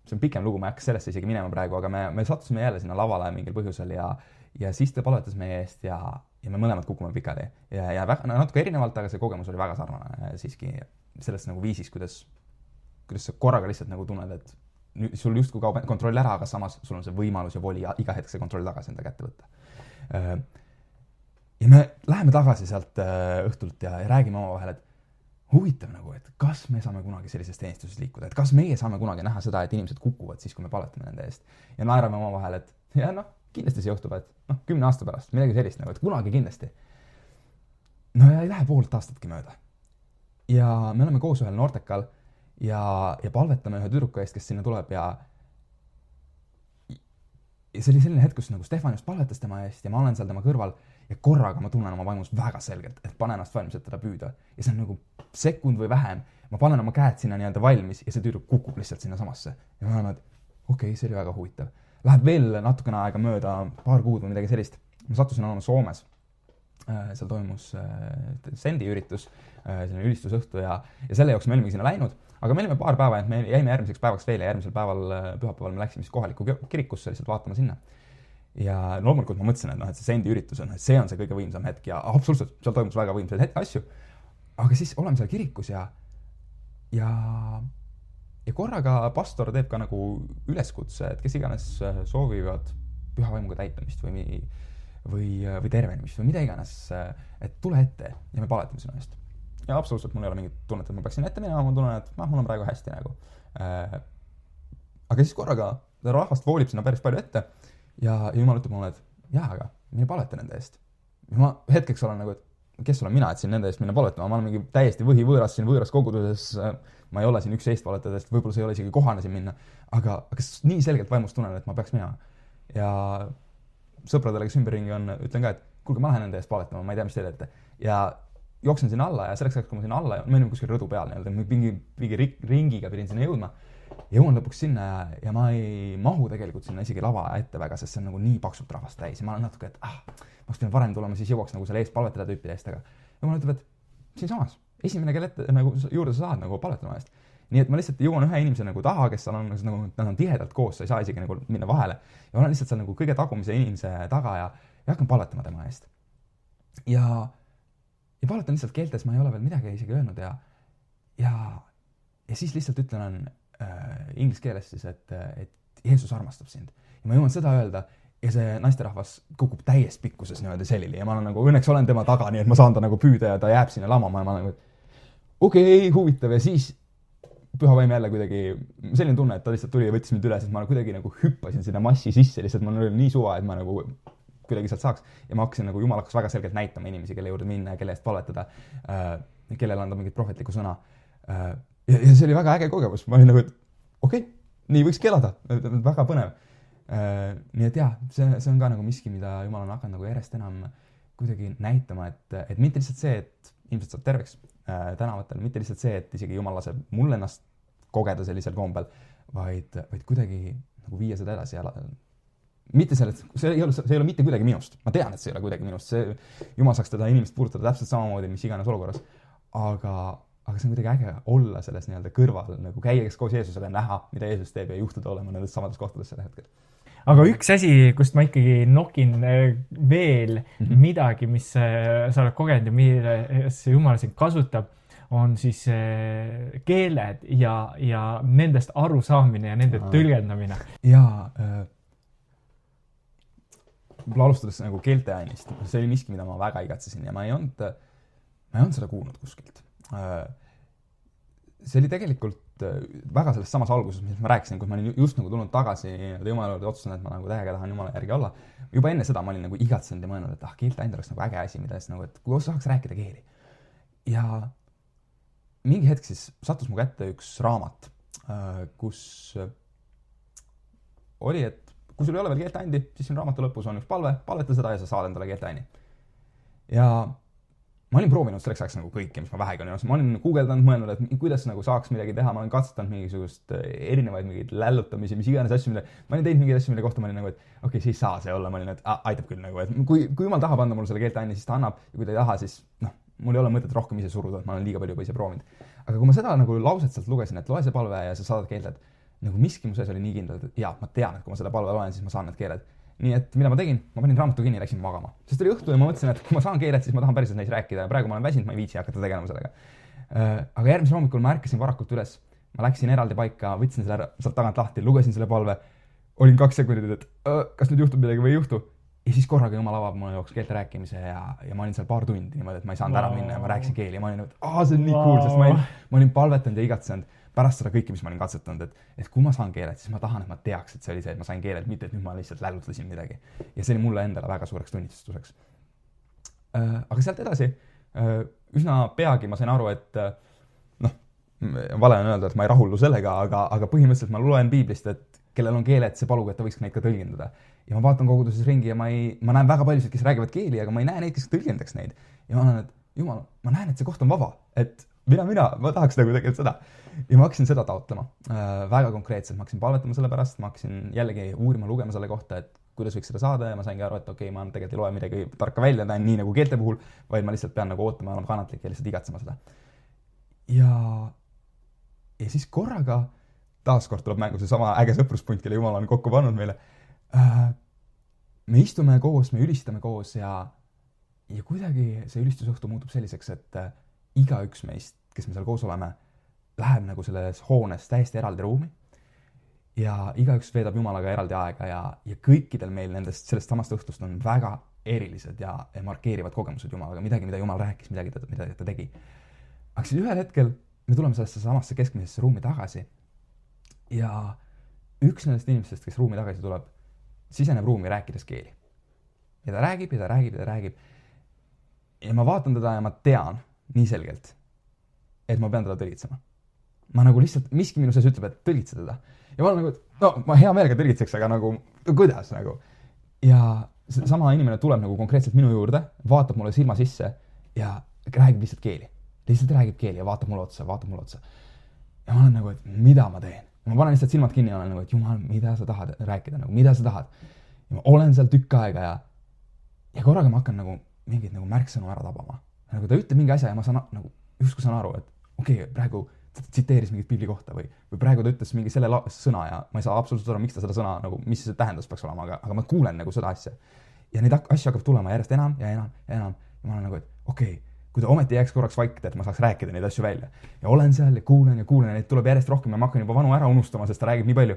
see on pikem lugu, ma ei hakka sellesse isegi minema praegu, aga me sattusime jälle sinna lavale mingil põhjusel ja siis ta palvetas meie eest ja me mõlemad kukume pikali. Ja natuke erinevalt, aga see kogemus oli väga sarnane siiski sellest nagu viisis, kuidas sa korraga lihtsalt nagu tunned, et sul justkui kaob kontroll ära, aga samas sul on see võimalus ja voli iga hetk see kontroll tagasi enda kätte võtta. Ja me läheme tagasi sealt õhtult ja räägime omavahel, et huvitav nagu, et kas me saame kunagi sellises teenistuses liikuda, et kas meie saame kunagi näha seda, et inimesed kukuvad siis, kui me paletame nende eest. Ja naerame omavahel, et ja kindlasti see juhtub, et 10 aasta pärast, midagi sellist nagu, et kunagi kindlasti. Ja ei lähe poolt aastatki mööda. Ja me oleme koos ühel noortekal ja palvetame ühe tüdruku eest, kes sinna tuleb ja see oli selline hetk, kus nagu Stefan just palvetas tema eest ja ma olen seal tema kõrval ja korraga ma tunnen oma vaimus väga selgelt, et panen ennast valmis, et teda püüda. Ja see on nagu sekund või vähem. Ma panen oma käed sinna nii-öelda valmis ja see tüdruk kukub lihtsalt sinna samasse. Ja ma olen, et okei, see oli väga huvitav. Läheb veel natukene aega mööda, paar kuud või midagi sellist. Ma sattusin olema Soomes. Seal toimus sendi üritus, selline ülistusõhtu ja selle jaoks me olimegi sinna läinud. Aga me olime paar päeva, et me jäime järgmiseks päevaks veel ja järgmisel päeval, pühapäeval me läksime siis kohalikku kirikusse lihtsalt vaatama sinna. Ja loomulikult ma mõtlesin, et see sendi üritus on, et see on see kõige võimsam hetk ja absoluutselt seal toimus väga võimsaid asju. Aga siis oleme seal kirikus ja korraga pastor teeb ka nagu üleskutse, et kes iganes soovivad püha vaimuga täitumist või tervenemist või mida iganes, et tule ette ja me paletame sinu eest. Ja absoluutselt mul ei ole mingit tunnet, et ma peaksin ette minema, ma tunnen, et mul on praegu hästi nagu. Aga siis korraga rahvast voolib sinna päris palju ette ja Jumal ütleb mulle, et aga mine paleta nende eest. Ja ma hetkeks olen nagu, et kes olen mina, et siin nende eest minna paletama, ma olen mingi täiesti võõras siin võõras koguduses, ma ei ole siin üks eest paletadest, võib-olla see ei ole isegi kohane siin minna, aga nii selgelt vaimust tunnen, et ma peaks minema. Ja sõpradele, kes ümberringi on, ütlen ka, et kuulge, ma lähen nende eest paletama, ma ei tea, mis te teete. Ja jooksen sinna alla ja selleks ajaks, kui ma sinna alla ja me olime kuskil rõdu peal, mingi ringiga pidin sinna jõudma. Jõuan lõpuks sinna ja ma ei mahu tegelikult sinna isegi lava ette väga, sest see on nagu nii paksult rahvast täis ja ma olen natuke, et ma pidin varem tulema, siis jõuaks nagu selle eest palvetada tüüpide eest, aga Jumal ütleb, et siin samas, esimene kelle ette nagu juurde sa saad nagu palvetama eest. Nii et ma lihtsalt jõuan ühe inimese nagu taha, kes on nagu, nad on tihedalt koos, sa ei saa isegi nagu minna vahele ja olen lihtsalt seal nagu kõige tagumise inimese taga ja hakkan palvetama tema eest. Ja palvetan lihtsalt keeltes, ma ei ole veel midagi isegi öelnud ja siis lihtsalt ütlen inglise keeles siis, et Jeesus armastab sind. Ja ma jõuan seda öelda ja see naisterahvas kukub täies pikkuses niimoodi selili ja ma olen nagu, õnneks olen tema taga, nii et ma saan ta nagu püüda ja ta jääb sinna lamama ja ma olen nagu, okei, huvitav ja siis püha vaim jälle kuidagi, selline tunne, et ta lihtsalt tuli ja võttis mind üles, et ma kuidagi nagu hüppasin sinna massi sisse, lihtsalt ma oli nii suva, et ma nagu kuidagi sealt saaks. Ja ma hakkasin nagu, Jumal hakkas väga selgelt näitama inimesi, kelle juurde minna ja kelle eest palvetada, kellele anda mingit prohvetlikku sõna. Ja see oli väga äge kogemus. Ma olin nagu, et okei, nii võikski elada. Väga põnev. Nii et jah, see on ka nagu miski, mida Jumal on hakanud nagu järjest enam kuidagi näitama, et mitte lihtsalt see, et ilmselt saad terveks tänavatel, mitte lihtsalt see, et isegi Jumal laseb mul ennast kogeda sellisel kombel, vaid kuidagi nagu viia seda edasi ja mitte see ei ole mitte kuidagi minust. Ma tean, et see ei ole kuidagi minust. Jumal saaks teda inimest puudutada täpselt samamoodi, mis iganes olukorras. Aga see on kuidagi äge olla selles nii-öelda kõrval, nagu käia koos Jeesusele ja näha, mida Jeesus teeb ja juhtuda olema nendes samades kohtades selle hetkel. Aga üks asi, kust ma ikkagi nokin veel midagi, mis sa oled kogenud ja milles Jumal sind kasutab, on siis keeled ja nendest arusaamine ja nende tõlgendamine. Ja alustades nagu keelteainist, see oli miski, mida ma väga igatsesin ja ma ei olnud seda kuulnud kuskilt. See oli tegelikult väga selles samas alguses, mis ma rääkisin, kus ma olin just nagu tulnud tagasi Jumala juurde otsustasin, et ma nagu täiega tahan Jumala järgi olla. Juba enne seda ma olin nagu igatsenud ja mõelnud, et keelteaind oleks nagu äge asi, mida nagu, et kui saaks rääkida keeli. Ja mingi hetk siis sattus mu kätte üks raamat, kus oli, et kui sul ei ole veel keelteaindi, siis siin raamatu lõpus on üks palveta seda ja sa saad endale keelteaini. Ja ma olin proovinud selleks ajaks nagu kõike, mis ma vähegi olen. Ma olin guugeldanud, mõelnud, et kuidas nagu saaks midagi teha. Ma olen katsetanud mingisugust erinevaid mingeid lällutamisi, mis iganes asju, ma olin teinud mingeid asju, mille kohta ma olin nagu, et okei, see ei saa see olla. Ma olin, et aitab küll nagu, et kui Jumal tahab anda mulle selle keelteaini, siis ta annab ja kui ta ei taha, siis mul ei ole mõtet rohkem ise suruda, et ma olen liiga palju juba ise proovinud. Aga kui ma seda nagu lauset sealt lugesin, et loe see palve ja sa saadad keeled, nagu miski mu sees oli nii kindel, et ma tean, et kui ma selle palve loen, siis ma saan need keeled. Nii et mida ma tegin? Ma panin raamatu kinni ja läksin magama. Sest oli õhtu ja ma mõtlesin, et kui ma saan keeled, siis ma tahan päriselt neis rääkida ja praegu ma olen väsinud, ma ei viitsi hakata tegelema sellega. Aga järgmisel hommikul ma ärkasin varakult üles. Ma läksin eraldi paika, võtsin selle sealt tagant lahti, lugesin selle palve. Olin 2 sekundit, et kas nüüd juhtub midagi või ei juhtu. Ja siis korraga Jumal avab mulle jaoks keelte rääkimise ja ma olin seal paar tundi niimoodi, et ma ei saanud ära minna ja ma rääkisin keeli ja ma olin, et see on nii cool, sest ma olin palvetanud ja igatsenud pärast seda kõike, mis ma olin katsetanud, et kui ma saan keeled, siis ma tahan, et ma teaks, et see oli see, et ma sain keeled, mitte et nüüd ma lihtsalt lällutasin midagi. Ja see oli mulle endale väga suureks tunnistuseks. Aga sealt edasi, üsna peagi ma sain aru, et vale on öelda, et ma ei rahullu sellega, aga põhimõtteliselt ma loen piiblist, et kellel on keeled, see palugu, et ta võiks neid ka tõlgendada. Ja ma vaatan koguduses ringi ja ma näen väga paljusid, kes räägivad keeli, aga ma ei näe neid, kes tõlgendaks neid. Ja ma näen, et Jumal, ma näen, et see koht on vaba, et ma tahaks nagu tegelikult seda. Ja ma hakkasin seda taotlema väga konkreetselt. Ma hakkasin palvetama selle pärast, ma hakkasin jällegi uurima, lugema selle kohta, et kuidas võiks seda saada ja ma saingi aru, et okei, ma tegelikult ei loe midagi tarka välja, nii nagu keelte puhul, vaid ma lihtsalt pean nagu ootama, olema kannatlik ja lihtsalt igatsema seda. Ja siis korraga taaskord tuleb mängu see sama äge sõpruspunt, kelle Jumal on kokku pannud meile. Me istume koos, me ülistame koos ja kuidagi see ülistusõhtu muutub selliseks, et igaüks meist, kes me seal koos oleme, läheb nagu selles hoones täiesti eraldi ruumi ja igaüks veedab Jumalaga eraldi aega ja kõikidel meil sellest samast õhtust on väga erilised ja markeerivad kogemused Jumalaga, midagi, mida Jumal rääkis, midagi, mida ta tegi. Aga siis ühel hetkel me tuleme sellesse samasse keskmisesse ruumi tagasi ja üks nendest inimestest, kes ruumi tagasi tuleb, siseneb ruumi rääkides keeli. Ja ta räägib ja ta räägib ja ta räägib. Ja ma vaatan teda ja ma tean nii selgelt, et ma pean teda tõlgitsema. Ma nagu lihtsalt, miski minu sees ütleb, et tõlgitse teda. Ja ma olen nagu, ma hea meelega tõlgitseks, aga nagu, kuidas nagu. Ja sama inimene tuleb nagu konkreetselt minu juurde, vaatab mulle silma sisse ja räägib lihtsalt keeli. Lihtsalt räägib keeli ja vaatab mulle otsa. Ja ma olen nagu, et mida ma teen? Ma panen lihtsalt silmad kinni ja olen nagu, et Jumal, mida sa tahad rääkida, nagu, mida sa tahad? Ja ma olen seal tükk aega ja korraga ma hakkan nagu mingid nagu märksõnu ära tabama. Nagu ta ütleb mingi asja ja ma saan nagu, justkui saan aru, et okei, praegu ta tsiteeris mingit piibli kohta või praegu ta ütles mingi selle sõna ja ma ei saa absoluutselt aru, miks ta seda sõna, nagu, mis see tähendus peaks olema, aga ma kuulen nagu seda asja. Ja neid asju hakkab tulema järjest enam ja enam. Ja ma olen nagu, et okei, kui ta ometi jääks korraks vaikida, et ma saaks rääkida neid asju välja. Ja olen seal ja kuulen ja neid tuleb järjest rohkem ja ma hakkan juba vanu ära unustama, sest ta räägib nii palju.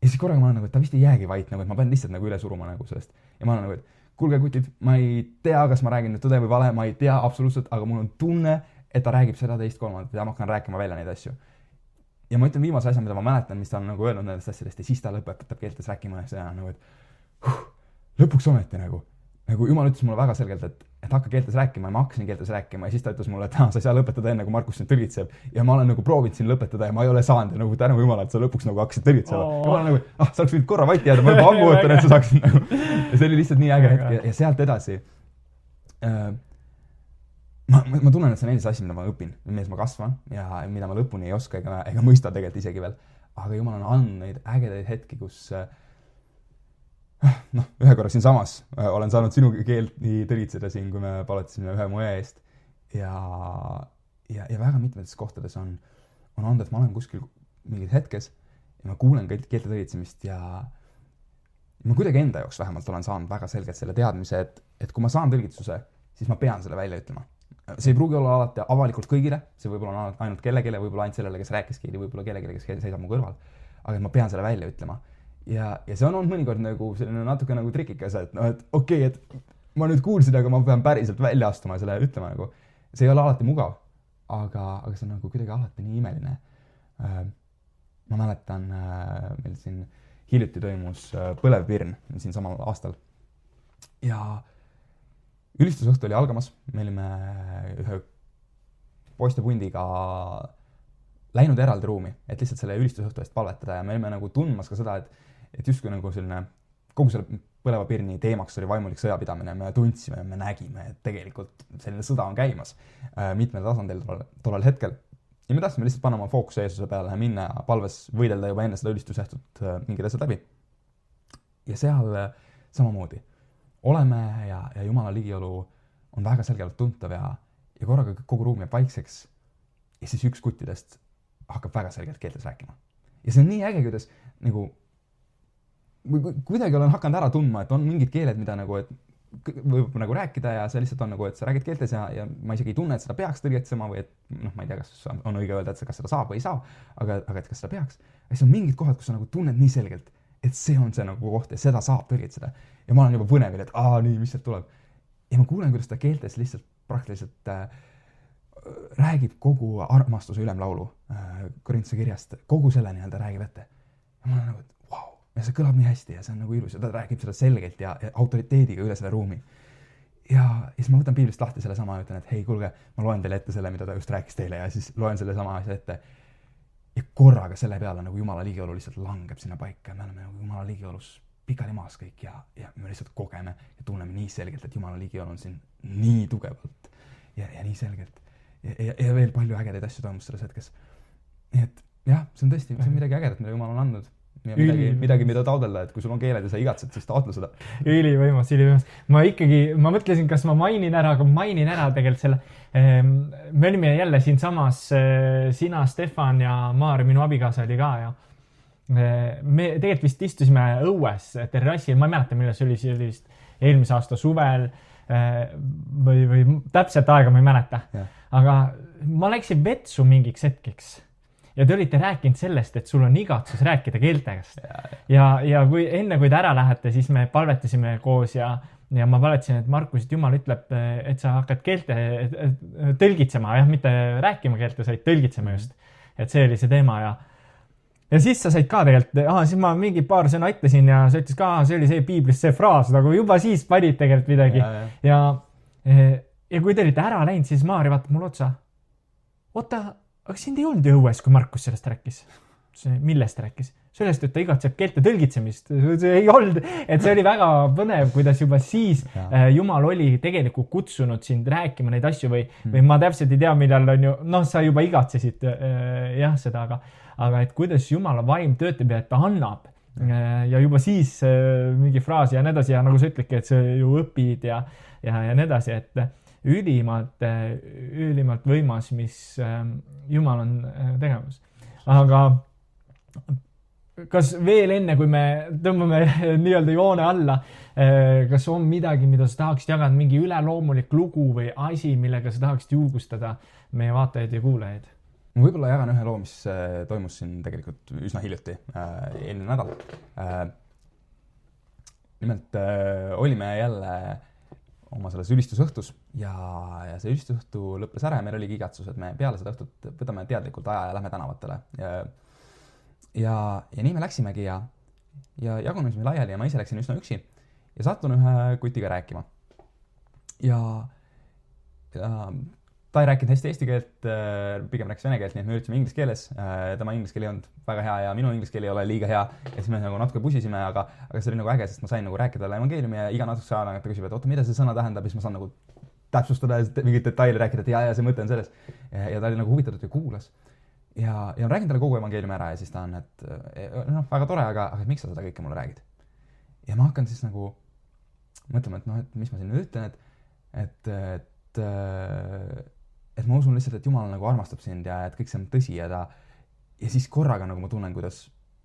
Ja siis korraga ma olen nagu, et ta vist ei jäägi vait, nagu, et ma pean lihtsalt nagu üle suruma nagu sellest. Ja ma olen nagu, et kuulge kutid, ma ei tea, kas ma räägin nüüd tõde või vale, ma ei tea absoluutselt, aga mul on tunne, et ta räägib seda teist kolmandat ja ma hakkan rääkima välja neid asju. Ja ma ütlen viimase asja, mida ma mäletan, mis ta on nagu öelnud nendest asjadest ja siis ta lõpetab keeltes rääkima ja see on nagu, et lõpuks ometi nagu Jumal ütles mulle väga selgelt, et hakka keeltes rääkima ja ma hakkasin keeltes rääkima ja siis ta ütles mulle, et sa ei saa lõpetada enne, kui Markus sind tõlgitseb ja ma olen nagu proovinud siin lõpetada ja ma ei ole saanud ja nagu tänu Jumala, et sa lõpuks nagu hakkasid tõlgitsema. Ja ma olen nagu, sa oleks võinud korra vait jääda, ma juba ammu ootan, et sa saaksid nagu. Ja see oli lihtsalt nii äge hetk ja sealt edasi. Ma tunnen, et see on endis asi, mida ma õpin, milles ma kasvan ja mida ma lõpuni ei oska ega mõista tegelikult isegi veel. Aga Jumal on andnud neid ägedaid hetki, kus ühe korra siin samas olen saanud sinu keelt nii tõlgitseda siin, kui me palvetasime ühe mu eest ja väga mitmetes kohtades on olnud, et ma olen kuskil mingis hetkes ja ma kuulen keelte tõlgitsemist ja ma kuidagi enda jaoks vähemalt olen saanud väga selgelt selle teadmise, et kui ma saan tõlgitsuse, siis ma pean selle välja ütlema. See ei pruugi olla alati avalikult kõigile, see võib-olla on ainult kellelegi, võib-olla ainult sellele, kes rääkiski, võib-olla kellelegi, kes seisab mu kõrval, aga et ma pean selle välja ütlema. Ja see on olnud mõnikord nagu selline natuke nagu trikikas, et et okei, et ma nüüd kuulsin, aga ma pean päriselt välja astuma ja selle ütlema nagu. See ei ole alati mugav, aga see on nagu kuidagi alati nii imeline. Ma mäletan, meil siin hiljuti toimus põlevpirn siin samal aastal ja ülistusõhtu oli algamas, me olime ühe poistepundiga läinud eraldi ruumi, et lihtsalt selle ülistusõhtu eest palvetada ja me olime nagu tundmas ka seda, et justkui nagu selline, kogu selle põleva pirni teemaks oli vaimulik sõjapidamine, me tundsime ja me nägime, et tegelikult selline sõda on käimas mitmel tasandil tollel hetkel. Ja me tahtsime lihtsalt panna oma fookuse Jeesuse peale ja minna palves võidelda juba enne seda ülistusõhtut mingid asjad läbi. Ja seal samamoodi oleme ja Jumala ligiolu on väga selgelt tuntav ja korraga kogu ruum jääb vaikseks ja siis üks kuttidest hakkab väga selgelt keeltes rääkima. Ja see on nii äge, kuidas nagu kuidagi olen hakanud ära tundma, et on mingid keeled, mida nagu, et võib nagu rääkida ja see lihtsalt on nagu, et sa räägid keeltes ja ma isegi ei tunne, et seda peaks tõlgitsema või et ma ei tea, kas on õige öelda, et kas seda saab või ei saa, aga et kas seda peaks. Ja siis on mingid kohad, kus sa nagu tunned nii selgelt, et see on see nagu koht ja seda saab tõlgitseda. Ja ma olen juba põnevil, et nii, mis sealt tuleb. Ja ma kuulen, kuidas ta keeltes lihtsalt praktiliselt räägib kogu armastuse ülemlaulu Korintuse kirjast, kogu selle nii-öelda räägib ette. Ja ma olen nagu, et ja see kõlab nii hästi ja see on nagu ilus ja ta räägib seda selgelt ja autoriteediga üle selle ruumi. Ja siis ma võtan piiblist lahti selle sama ja ütlen, et hei, kuulge, ma loen teile ette selle, mida ta just rääkis teile ja siis loen selle sama asja ette. Ja korraga selle peale nagu Jumala ligiolu lihtsalt langeb sinna paika ja me oleme nagu Jumala ligiolus pikali maas kõik ja me lihtsalt kogeme ja tunneme nii selgelt, et Jumala ligiolu on siin nii tugevalt ja nii selgelt. Ja veel palju ägedaid asju toimus selles hetkes. Nii et jah, see on tõesti, see on midagi ägedat, mida Jumal on andnud. Ja midagi, mida taotleda, et kui sul on keeled ja sa igatsed, siis taotle seda. Ülivõimas. Ma mõtlesin, kas ma mainin ära, aga mainin ära tegelikult selle. Me olime jälle siin samas, sina, Stefan ja Maar, minu abikaasa oli ka ja me tegelikult vist istusime õues terrassil, ma ei mäleta, millal see oli vist eelmise aasta suvel või täpselt aega ma ei mäleta. Aga ma läksin vetsu mingiks hetkeks. Ja te olite rääkinud sellest, et sul on igatsus rääkida keeltegast. Ja enne kui te ära lähete, siis me palvetasime koos ja ma palvetasin, et Markus, et Jumal ütleb, et sa hakkad keelte tõlgitsema, mitte rääkima keeltes, vaid tõlgitsema just. Et see oli see teema ja siis sa said ka tegelikult, siis ma mingi paar sõna aitasin ja sa ütles ka, see oli see piiblis see fraas, nagu juba siis panid tegelikult midagi. Ja kui te olite ära läinud, siis Maari vaatab mulle otsa. Oota, aga sind ei olnud ju õues, kui Markus sellest rääkis. Millest rääkis? Sellest, et ta igatseb keelte tõlgitsemist. See ei olnud, et see oli väga põnev, kuidas juba siis Jumal oli tegelikult kutsunud sind rääkima neid asju või ma täpselt ei tea, millal on ju, sa juba igatsesid seda, aga et kuidas Jumala vaim töötab ja et ta annab ja juba siis mingi fraas ja nii edasi ja nagu sa ütledki, et sa ju õpid ja nii edasi, et ülimalt võimas, mis Jumal on tegemas. Aga kas veel enne, kui me tõmbame nii-öelda joone alla, kas on midagi, mida sa tahaksid jagada, mingi üleloomulik lugu või asi, millega sa tahaksid julgustada meie vaatajaid ja kuulajaid? Ma võib-olla jagan ühe loo, mis toimus siin tegelikult üsna hiljuti, eelmine nädal. Nimelt olime jälle oma selles ülistusõhtus ja see ülistusõhtu lõppes ära ja meil oligi igatsus, et me peale seda õhtut võtame teadlikult aja ja lähme tänavatele. Ja nii me läksimegi ja jagunesime laiali ja ma ise läksin üsna üksi. ja satun ühe kutiga rääkima. Ja ta ei rääkinud hästi eesti keelt, pigem rääkis vene keelt, nii et me üritasime inglise keeles. Tema inglise keel ei olnud väga hea ja minu inglise keel ei ole liiga hea. Ja siis me nagu natuke pusisime, aga see oli nagu äge, sest ma sain nagu rääkida talle evangeeliumi ja iga natukese aja ta küsib, et oota, mida see sõna tähendab, siis ma saan nagu täpsustada ja mingeid detaile rääkida, et ja see mõte on selles. Ja ta oli nagu huvitatud ja kuulas. Ja räägin talle kogu evangeeliumi ära ja siis ta on, et väga tore, aga miks sa seda kõike mulle räägid? Ja ma hakkan siis nagu mõtlema, et mis ma siin nüüd ütlen, et ma usun lihtsalt, et Jumal nagu armastab sind ja et kõik see on tõsi ja siis korraga nagu ma tunnen, kuidas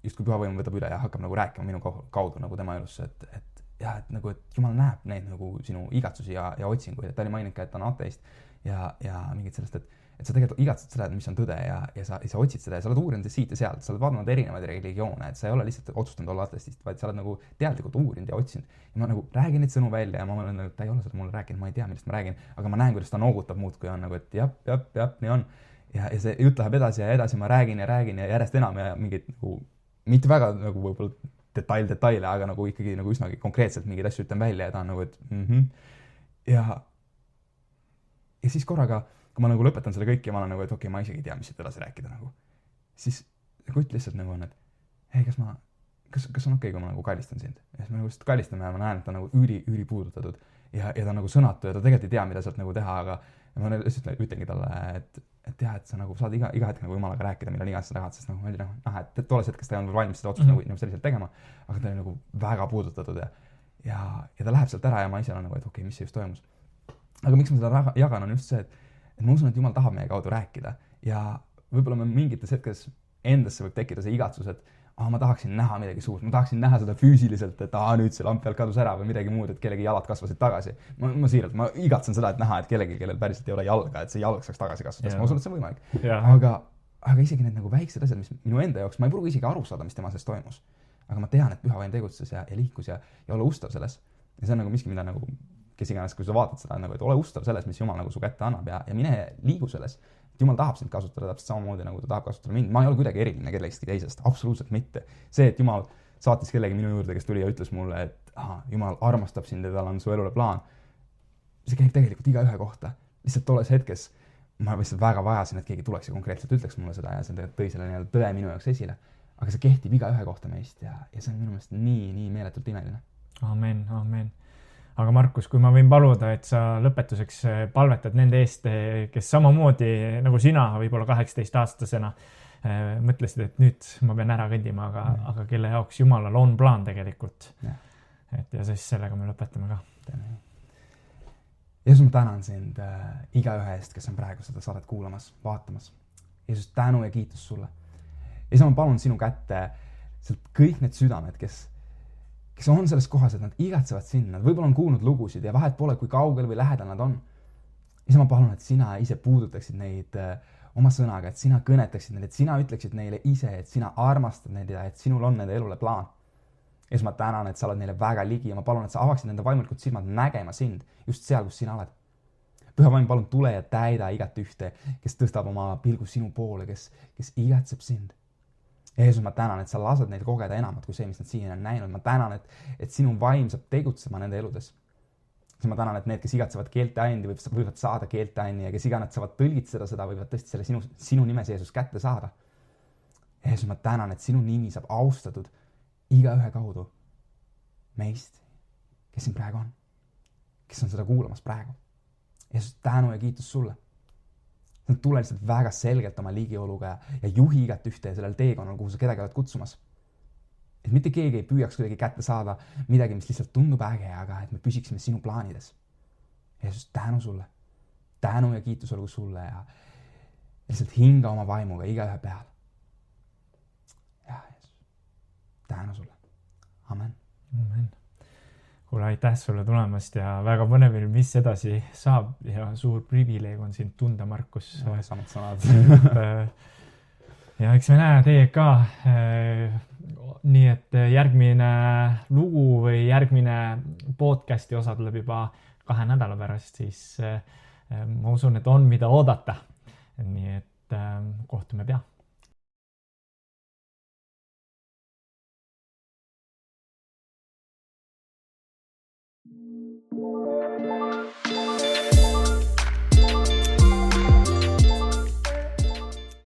justkui püha võim võtab üle ja hakkab nagu rääkima minu kaudu nagu tema elusse, et Jumal näeb neid nagu sinu igatsusi ja otsinguid, et ta oli maininud ka, et ta on ateist ja mingit sellest, et sa tegelikult igatsed seda, mis on tõde ja sa otsid seda ja sa oled uurinud siit ja sealt, sa oled vaadanud erinevaid religioone, et sa ei ole lihtsalt otsustanud olla ateistist, vaid sa oled nagu teadlikult uurinud ja otsinud. Ja ma nagu räägin neid sõnu välja ja ma olen nagu, et ta ei ole seda mulle rääkinud, ma ei tea, millest ma räägin, aga ma näen, kuidas ta noogutab muudkui on nagu, et jah, nii on. Ja see jutt läheb edasi ja edasi, ma räägin ja järjest enam ja mingid nagu, mitte väga nagu võib-olla detaile, aga nagu ikkagi nagu üsnagi konkreetselt mingeid asju ütlen välja ja ta on nagu, et ja siis korraga, kui ma nagu lõpetan selle kõik ja ma olen nagu, et okei, ma isegi ei tea, mis siit edasi rääkida nagu. Siis kutt lihtsalt nagu on, et hei, kas on okei, kui ma nagu kallistan sind? Ja siis ma nagu lihtsalt kallistame ja ma näen, et ta on nagu üli puudutatud ja ta on nagu sõnatu ja ta tegelikult ei tea, mida sealt nagu teha, aga ma lihtsalt ütlengi talle, et jah, et sa nagu saad iga hetk nagu Jumalaga rääkida, millal iganes sa tahad, sest nagu ma olin et tolles hetkes ta ei olnud valmis seda otsust nagu selliselt tegema, aga ta oli nagu väga puudutatud ja ta läheb sealt ära ja ma ise olen nagu, et okei, mis see just toimus. Aga miks ma seda jagan on just see, et ma usun, et Jumal tahab meie kaudu rääkida ja võib-olla me mingites hetkes endasse võib tekkida see igatsus, et ma tahaksin näha midagi suurt, ma tahaksin näha seda füüsiliselt, et nüüd see lamp pealt kadus ära või midagi muud, et kellegi jalad kasvasid tagasi. Ma siiralt, ma igatsen seda, et näha, et kellel päriselt ei ole jalga, et see jalg saaks tagasi kasvada, sest ma usun, et see on võimalik. Aga isegi need nagu väiksed asjad, mis minu enda jaoks, ma ei pruugi isegi aru saada, mis tema sees toimus. Aga ma tean, et püha vaim tegutses ja liikus ja olla ustav selles. Ja see on nagu miski, mida nagu, kes iganes, kui sa vaatad seda, nagu, et ole ustav selles, mis Jumal nagu su kätte annab ja mine liigu selles. Jumal tahab sind kasutada täpselt samamoodi, nagu ta tahab kasutada mind. Ma ei ole kuidagi eriline kellestki teisest, absoluutselt mitte. See, et Jumal saatis kellegi minu juurde, kes tuli ja ütles mulle, et Jumal armastab sind ja tal on su elule plaan. See käib tegelikult iga ühe kohta. Lihtsalt tolles hetkes ma lihtsalt väga vajasin, et keegi tuleks ja konkreetselt ütleks mulle seda ja see tõi selle nii-öelda tõe minu jaoks esile. Aga see kehtib iga ühe kohta meist ja see on minu meelest nii meeletult imeline. Amen. Aga Markus, kui ma võin paluda, et sa lõpetuseks palvetad nende eest, kes samamoodi nagu sina, võib-olla 18-aastasena, mõtlesid, et nüüd ma pean ära kõndima, aga kelle jaoks Jumalal on plaan tegelikult. Ja siis sellega me lõpetame ka. Jeesus, ma tänan sind iga ühe eest, kes on praegu seda saadet kuulamas, vaatamas. Jeesus, tänu ja kiitus sulle. Ja ma palun sinu kätte sealt kõik need südamed, kes on selles kohas, et nad igatsevad sind, nad võib-olla on kuulnud lugusid ja vahet pole, kui kaugel või lähedal nad on. Ja ma palun, et sina ise puudutaksid neid oma sõnaga, et sina kõnetaksid neid, et sina ütleksid neile ise, et sina armastad neid ja et sinul on nende elule plaan. Ja ma tänan, et sa oled neile väga ligi ja ma palun, et sa avaksid nende vaimulikud silmad nägema sind just seal, kus sina oled. Püha vaim, palun tule ja täida igat ühte, kes tõstab oma pilgu sinu poole, kes igatseb sind. Jeesus, ma tänan, et sa lased neid kogeda enamat kui see, mis nad siiani on näinud. Ma tänan, et sinu vaim saab tegutsema nende eludes. Ma tänan, et need, kes igatsevad keelteandi, võivad saada keelteandi ja kes iganes saavad tõlgitseda seda, võivad tõesti selle sinu nimes Jeesus kätte saada. Jeesus, ma tänan, et sinu nimi saab austatud iga ühe kaudu meist, kes siin praegu on, kes on seda kuulamas praegu. Jeesus, tänu ja kiitus sulle. Tule lihtsalt väga selgelt oma ligioluga ja juhi igat ühte sellel teekonnal, kuhu sa kedagi oled kutsumas. Et mitte keegi ei püüaks kuidagi kätte saada midagi, mis lihtsalt tundub äge, aga et me püsiksime sinu plaanides. Jeesus, tänu sulle. Tänu ja kiitus olgu sulle ja lihtsalt hinga oma vaimuga iga ühe peale. Ja Jeesus, tänu sulle. Amen. Kuule, aitäh sulle tulemast ja väga põnevil, mis edasi saab ja suur privileeg on sind tunda, Markus. Samad sõnad. Ja eks me näe teie ka. Nii et järgmine lugu või järgmine podcasti osa tuleb juba 2 nädala pärast, siis ma usun, et on mida oodata. Nii et kohtume pea.